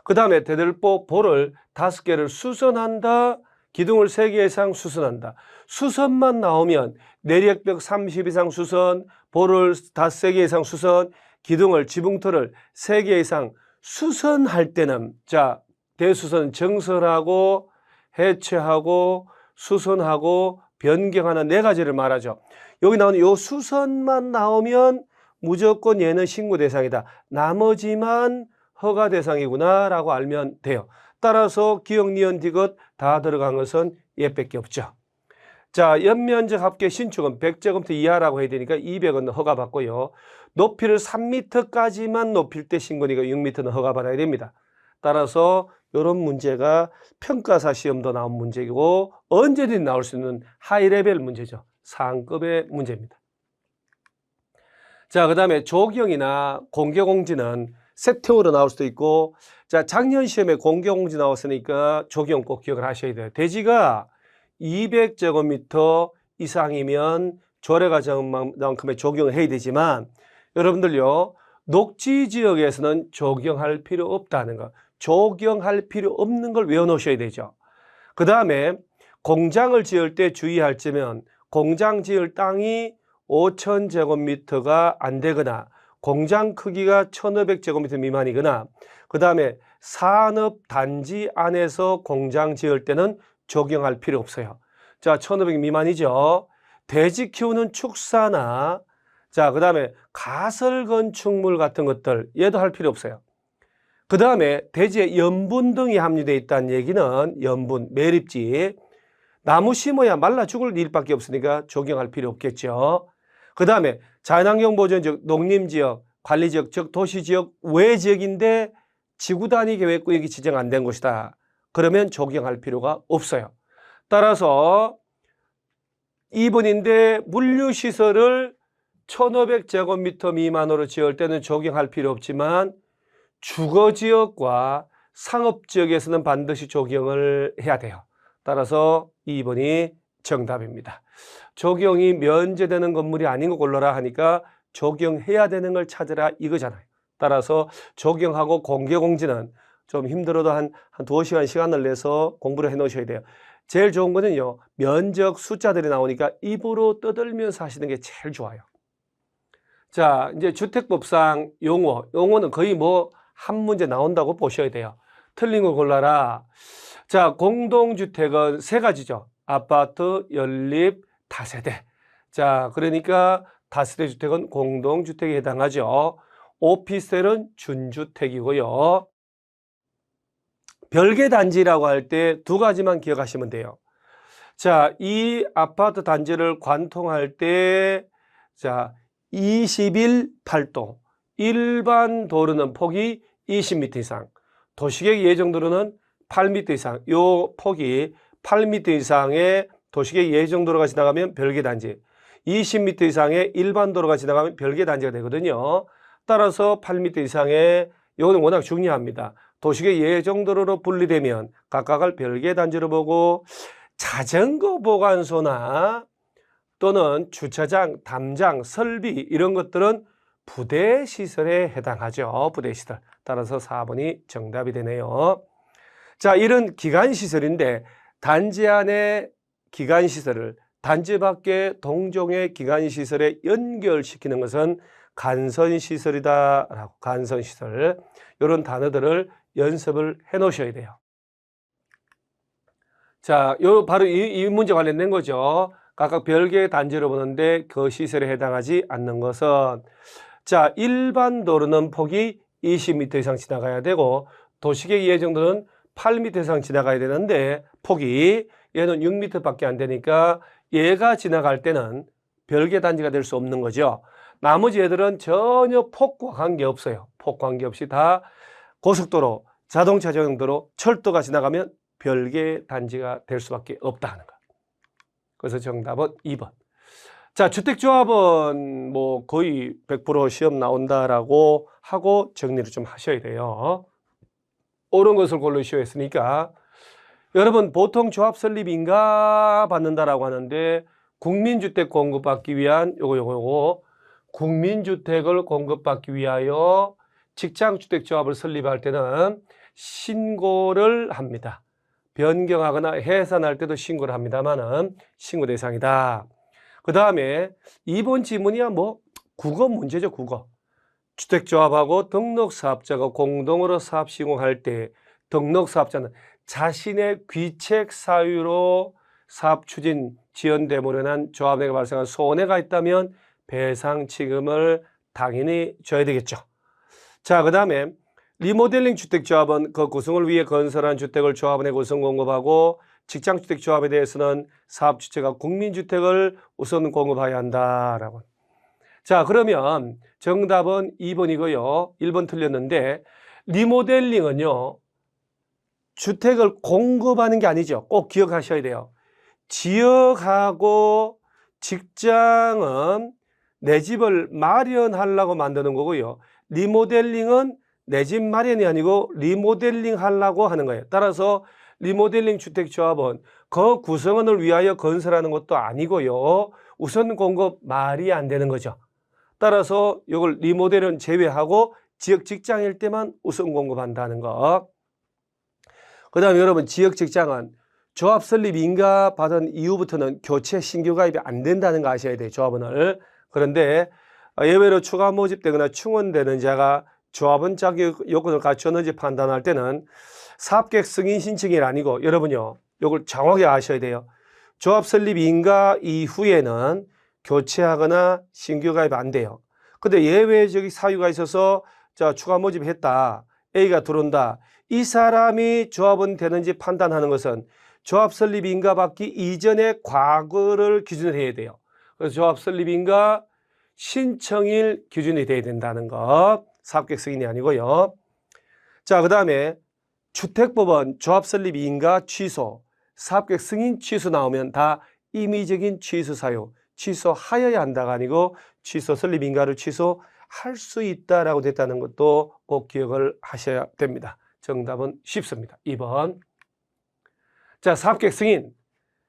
그 다음에 대들보 볼을 5개를 수선한다. 기둥을 3개 이상 수선한다. 수선만 나오면 내력벽 30 이상 수선, 볼을 3개 이상 수선, 기둥을 지붕틀을 3개 이상 수선할 때는 자 대수선 정설하고 해체하고 수선하고 변경하는 4가지를 말하죠. 여기 나오는 요 수선만 나오면 무조건 얘는 신고 대상이다. 나머지만 허가 대상이구나 라고 알면 돼요. 따라서 기역, 니은, 디귿 다 들어간 것은 얘밖에 없죠. 자, 연면적 합계 신축은 100제곱미터 이하라고 해야 되니까 200은 허가받고요. 높이를 3m까지만 높일 때 신고니까 6m는 허가받아야 됩니다. 따라서 이런 문제가 평가사 시험도 나온 문제이고 언제든지 나올 수 있는 하이레벨 문제죠. 상급의 문제입니다. 자, 그 다음에 조경이나 공개공지는 세팅으로 나올 수도 있고 자 작년 시험에 공개공지 나왔으니까 조경 꼭 기억을 하셔야 돼요. 대지가 200제곱미터 이상이면 조례가정만큼의 조경을 해야 되지만 여러분들요 녹지지역에서는 조경할 필요 없다는 거 조경할 필요 없는 걸 외워놓으셔야 되죠. 그 다음에 공장을 지을 때 주의할 점은 공장 지을 땅이 5000제곱미터가 안 되거나 공장 크기가 1500제곱미터 미만이거나 그 다음에 산업단지 안에서 공장 지을 때는 적용할 필요 없어요. 자, 1500 미만이죠. 돼지 키우는 축사나 자, 그 다음에 가설건축물 같은 것들 얘도 할 필요 없어요. 그 다음에 돼지에 염분 등이 함유되어 있다는 얘기는 염분, 매립지 나무 심어야 말라 죽을 일밖에 없으니까 적용할 필요 없겠죠. 그 다음에 자연환경보전지역, 농림지역, 관리지역, 즉 도시지역 외지역인데 지구단위 계획구역이 지정 안 된 곳이다. 그러면 적용할 필요가 없어요. 따라서 2번인데 물류시설을 1500제곱미터 미만으로 지을 때는 적용할 필요 없지만 주거지역과 상업지역에서는 반드시 적용을 해야 돼요. 따라서 2번이 정답입니다. 적용이 면제되는 건물이 아닌 거 골라라 하니까 적용해야 되는 걸 찾으라 이거잖아요. 따라서 적용하고 공개공지는 좀 힘들어도 한 2시간 시간을 내서 공부를 해 놓으셔야 돼요. 제일 좋은 거는요, 면적 숫자들이 나오니까 입으로 떠들면서 하시는 게 제일 좋아요. 자, 이제 주택법상 용어는 거의 뭐 한 문제 나온다고 보셔야 돼요. 틀린 거 골라라. 자, 공동주택은 세 가지죠. 아파트, 연립, 다세대. 자, 그러니까 다세대 주택은 공동주택에 해당하죠. 오피스텔은 준주택이고요. 별개 단지라고 할 때 두 가지만 기억하시면 돼요. 자, 이 아파트 단지를 관통할 때, 자, 20일 8동. 일반 도로는 폭이 20m 이상. 도시계획 예정도로는 8m 이상. 요 폭이 8m 이상의 도시계획 예정도로가 지나가면 별개 단지. 20m 이상의 일반 도로가 지나가면 별개 단지가 되거든요. 따라서 8m 이상의, 요거는 워낙 중요합니다. 도시계획 예정도로로 분리되면 각각을 별개 단지로 보고, 자전거 보관소나 또는 주차장, 담장, 설비 이런 것들은 부대시설에 해당하죠. 부대시설. 따라서 4번이 정답이 되네요. 자, 이런 기간시설인데 단지 안에 기간시설을 단지 밖의 동종의 기간시설에 연결시키는 것은 간선시설이다라고, 간선시설. 이런 단어들을 연습을 해 놓으셔야 돼요. 자, 바로 이 문제 관련된 거죠. 각각 별개의 단지로 보는데 그 시설에 해당하지 않는 것은, 자, 일반 도로는 폭이 20m 이상 지나가야 되고 도시계획 예정도는 8m 이상 지나가야 되는데 폭이 얘는 6m 밖에 안 되니까 얘가 지나갈 때는 별개 단지가 될 수 없는 거죠. 나머지 애들은 전혀 폭과 관계없어요. 폭 관계없이 다 고속도로, 자동차 전용도로, 철도가 지나가면 별개 단지가 될 수밖에 없다는 거. 그래서 정답은 2번. 자, 주택조합은 뭐 거의 100% 시험 나온다라고 하고 정리를 좀 하셔야 돼요. 옳은 것을 고르시오 했으니까, 여러분 보통 조합 설립인가 받는다라고 하는데, 국민주택 공급받기 위한 요거 국민주택을 공급받기 위하여 직장주택조합을 설립할 때는 신고를 합니다. 변경하거나 해산할 때도 신고를 합니다만은 신고 대상이다. 그 다음에 2번 지문이야 뭐 국어 문제죠. 국어. 주택조합하고 등록사업자가 공동으로 사업 시공할 때 등록사업자는 자신의 귀책 사유로 사업 추진 지연됨으로 인한 조합에게 발생한 손해가 있다면 배상 지급을 당연히 줘야 되겠죠. 자, 그 다음에 리모델링 주택조합은 그 구성을 위해 건설한 주택을 조합원에 우선 공급하고, 직장주택조합에 대해서는 사업주체가 국민주택을 우선 공급해야 한다라고. 자, 그러면 정답은 2번이고요. 1번 틀렸는데, 리모델링은요, 주택을 공급하는 게 아니죠. 꼭 기억하셔야 돼요. 지역하고 직장은 내 집을 마련하려고 만드는 거고요. 리모델링은 내 집 마련이 아니고 리모델링 하려고 하는 거예요. 따라서 리모델링 주택조합은 그 구성원을 위하여 건설하는 것도 아니고요. 우선 공급 말이 안 되는 거죠. 따라서 이걸 리모델은 제외하고 지역 직장일 때만 우선 공급한다는 거. 그 다음에 여러분, 지역 직장은 조합 설립 인가 받은 이후부터는 교체 신규 가입이 안 된다는 거 아셔야 돼요. 조합원을. 그런데 예외로 추가 모집되거나 충원되는 자가 조합원 자격 요건을 갖추었는지 판단할 때는 사업계획 승인 신청이 아니고, 여러분요, 요걸 정확히 아셔야 돼요. 조합 설립 인가 이후에는 교체하거나 신규 가입 안 돼요. 근데 예외적인 사유가 있어서 자, 추가 모집했다. A가 들어온다. 이 사람이 조합원 되는지 판단하는 것은 조합 설립 인가 받기 이전의 과거를 기준으로 해야 돼요. 그래서 조합 설립 인가 신청일 기준이 돼야 된다는 것. 사업계획 승인이 아니고요. 자, 그 다음에 주택법은 조합 설립 인가 취소, 사업계획 승인 취소 나오면 다 임의적인 취소 사유, 취소하여야 한다가 아니고 취소 설립 인가를 취소할 수 있다라고 됐다는 것도 꼭 기억을 하셔야 됩니다. 정답은 쉽습니다. 2번. 자, 사업계획 승인.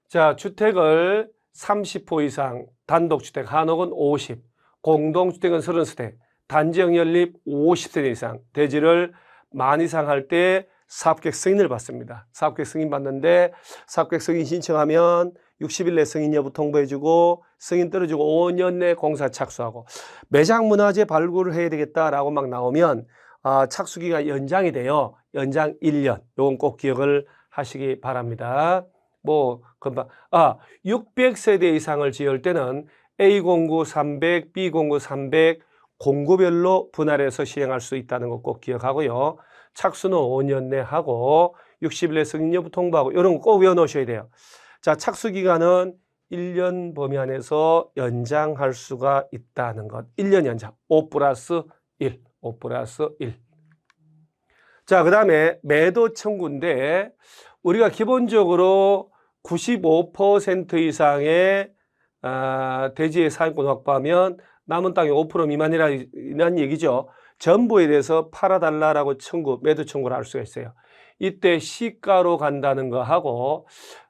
자, 주택을 30호 이상, 단독주택 한옥은 50, 공동주택은 30세대, 단지형 연립 50세대 이상, 대지를 만 이상 할 때 사업계획 승인을 받습니다. 사업계획 승인 받는데 사업계획 승인 신청하면 60일 내 승인 여부 통보해주고 승인 떨어지고 5년 내 공사 착수하고 매장 문화재 발굴을 해야 되겠다라고 막 나오면 착수기가 연장이 돼요. 연장 1년. 요건 꼭 기억을 하시기 바랍니다. 뭐 금방 600세대 이상을 지을 때는 A 공구 300, B 공구 300 공구별로 분할해서 시행할 수 있다는 거 꼭 기억하고요. 착수는 5년 내 하고 60일 내 승인 여부 통보하고 이런 거 꼭 외워놓으셔야 돼요. 자, 착수 기간은 1년 범위 안에서 연장할 수가 있다는 것. 1년 연장. 5 플러스 1. 5 플러스 1. 자, 그 다음에 매도 청구인데 우리가 기본적으로 95% 이상의 대지의 사용권 확보하면 남은 땅이 5% 미만이라는 얘기죠. 전부에 대해서 팔아달라라고 매도 청구를 할 수가 있어요. 이때 시가로 간다는 거 하고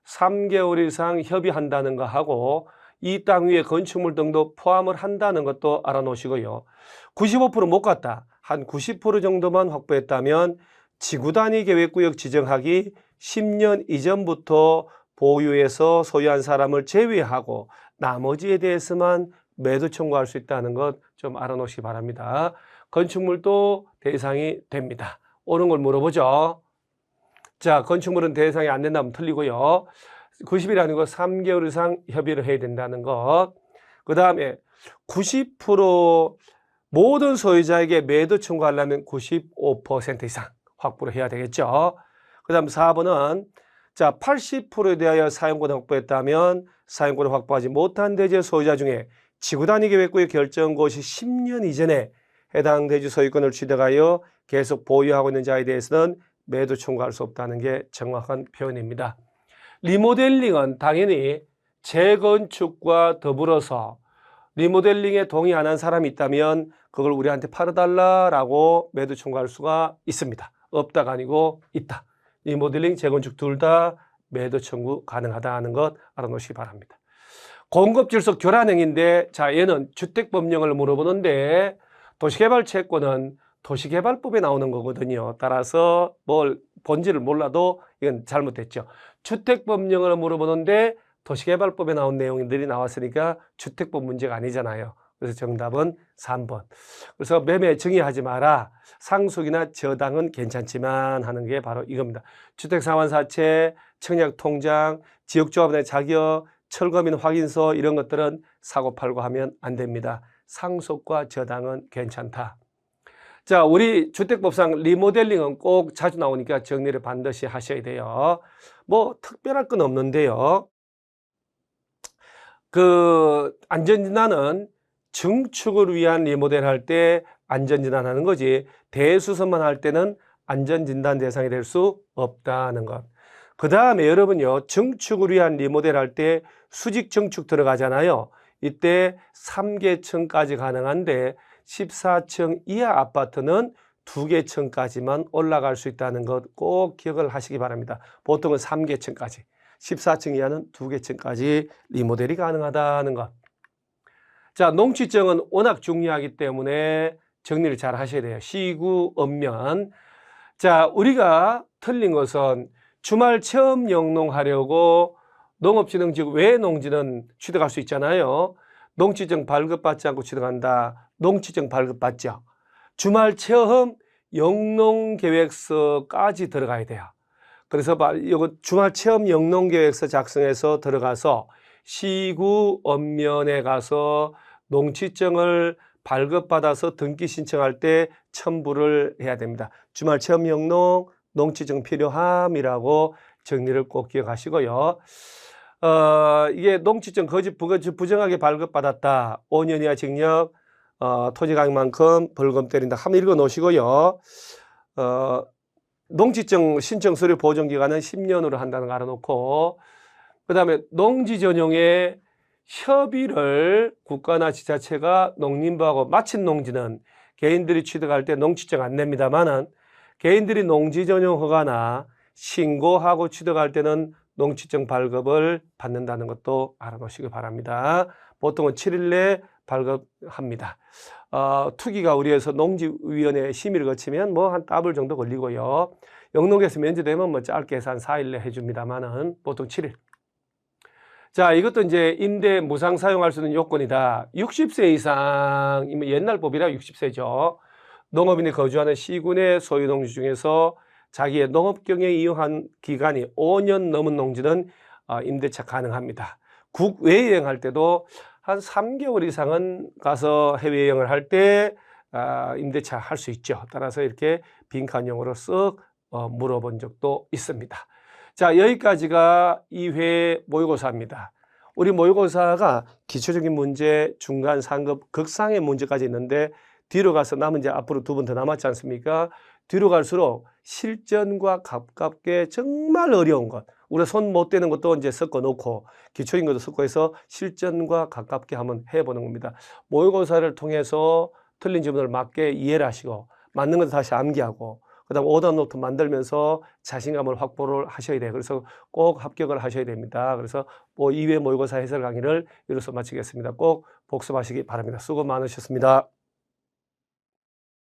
3개월 이상 협의한다는 거 하고 이 땅 위에 건축물 등도 포함을 한다는 것도 알아놓으시고요. 95% 못 갔다. 한 90% 정도만 확보했다면 지구단위 계획구역 지정하기 10년 이전부터 보유해서 소유한 사람을 제외하고 나머지에 대해서만 매도 청구할 수 있다는 것 좀 알아놓으시기 바랍니다. 건축물도 대상이 됩니다. 옳은 걸 물어보죠. 자, 건축물은 대상이 안 된다면 틀리고요. 90일 아니고 3개월 이상 협의를 해야 된다는 것. 그 다음에 90% 모든 소유자에게 매도 청구하려면 95% 이상 확보를 해야 되겠죠. 그 다음 4번은 자, 80%에 대하여 사용권을 확보했다면 사용권을 확보하지 못한 대지 소유자 중에 지구단위 계획구역 결정고시 10년 이전에 해당 대지 소유권을 취득하여 계속 보유하고 있는 자에 대해서는 매도 청구할 수 없다는 게 정확한 표현입니다. 리모델링은 당연히 재건축과 더불어서 리모델링에 동의 안 한 사람이 있다면 그걸 우리한테 팔아달라라고 매도 청구할 수가 있습니다. 없다가 아니고 있다. 리모델링, 재건축 둘 다 매도 청구 가능하다는 것 알아놓으시기 바랍니다. 공급질서 교란행위인데 자, 얘는 주택법령을 물어보는데 도시개발채권은 도시개발법에 나오는 거거든요. 따라서 본질을 몰라도 이건 잘못됐죠. 주택법령을 물어보는데 도시개발법에 나온 내용들이 나왔으니까 주택법 문제가 아니잖아요. 그래서 정답은 3번. 그래서 매매 정의하지 마라. 상속이나 저당은 괜찮지만 하는 게 바로 이겁니다. 주택상환사채, 청약통장, 지역조합원의 자격, 철거민 확인서 이런 것들은 사고팔고 하면 안 됩니다. 상속과 저당은 괜찮다. 자, 우리 주택법상 리모델링은 꼭 자주 나오니까 정리를 반드시 하셔야 돼요. 뭐 특별할 건 없는데요. 안전진단은 증축을 위한 리모델 할 때 안전진단하는 거지 대수선만 할 때는 안전진단 대상이 될 수 없다는 것. 그 다음에 여러분요, 증축을 위한 리모델 할 때 수직 증축 들어가잖아요. 이때 3계층까지 가능한데 14층 이하 아파트는 2계층까지만 올라갈 수 있다는 것 꼭 기억을 하시기 바랍니다. 보통은 3계층까지, 14층 이하는 2계층까지 리모델이 가능하다는 것. 자, 농취증은 워낙 중요하기 때문에 정리를 잘 하셔야 돼요. 시구, 읍면. 자, 우리가 틀린 것은 주말 체험 영농하려고 농업진흥지구 외 농지는 취득할 수 있잖아요. 농취증 발급받지 않고 취득한다. 농취증 발급받죠. 주말 체험 영농계획서까지 들어가야 돼요. 그래서 이거 주말 체험 영농계획서 작성해서 들어가서 시구 읍면에 가서 농취증을 발급받아서 등기 신청할 때 첨부를 해야 됩니다. 주말 체험 영농 농취증 필요함이라고 정리를 꼭 기억하시고요. 이게 농취증 거짓 부정하게 발급받았다. 5년 이하 징역, 토지 가격만큼 벌금 때린다. 한번 읽어 놓으시고요. 농취증 신청 서류 보존 기간은 10년으로 한다는 거 알아놓고, 그 다음에 농지 전용의 협의를 국가나 지자체가 농림부하고 마친 농지는 개인들이 취득할 때 농취증 안 냅니다만은 개인들이 농지 전용 허가나 신고하고 취득할 때는 농취증 발급을 받는다는 것도 알아놓으시기 바랍니다. 보통은 7일 내에 발급합니다. 투기가 우리에서 농지위원회 심의를 거치면 뭐 한 따블 정도 걸리고요. 영농에서 면제되면 뭐 짧게 해서 한 4일 내에 해줍니다만은 보통 7일. 자, 이것도 이제 임대 무상 사용할 수 있는 요건이다. 60세 이상, 옛날 법이라 60세죠. 농업인이 거주하는 시군의 소유농지 중에서 자기의 농업 경영에 이용한 기간이 5년 넘은 농지는 임대차 가능합니다. 국외여행할 때도 한 3개월 이상은 가서 해외여행을 할 때 임대차 할 수 있죠. 따라서 이렇게 빈칸용으로 쓱 물어본 적도 있습니다. 자, 여기까지가 2회 모의고사입니다. 우리 모의고사가 기초적인 문제, 중간, 상급, 극상의 문제까지 있는데 뒤로 가서 남은 이제 앞으로 2번 더 남았지 않습니까? 뒤로 갈수록 실전과 가깝게 정말 어려운 것, 우리가 손 못 대는 것도 이제 섞어 놓고 기초인 것도 섞어 해서 실전과 가깝게 한번 해보는 겁니다. 모의고사를 통해서 틀린 질문을 맞게 이해를 하시고 맞는 것도 다시 암기하고 그다음 오답 노트 만들면서 자신감을 확보를 하셔야 돼요. 그래서 꼭 합격을 하셔야 됩니다. 그래서 2회 모의고사 해설 강의를 이로써 마치겠습니다. 꼭 복습하시기 바랍니다. 수고 많으셨습니다.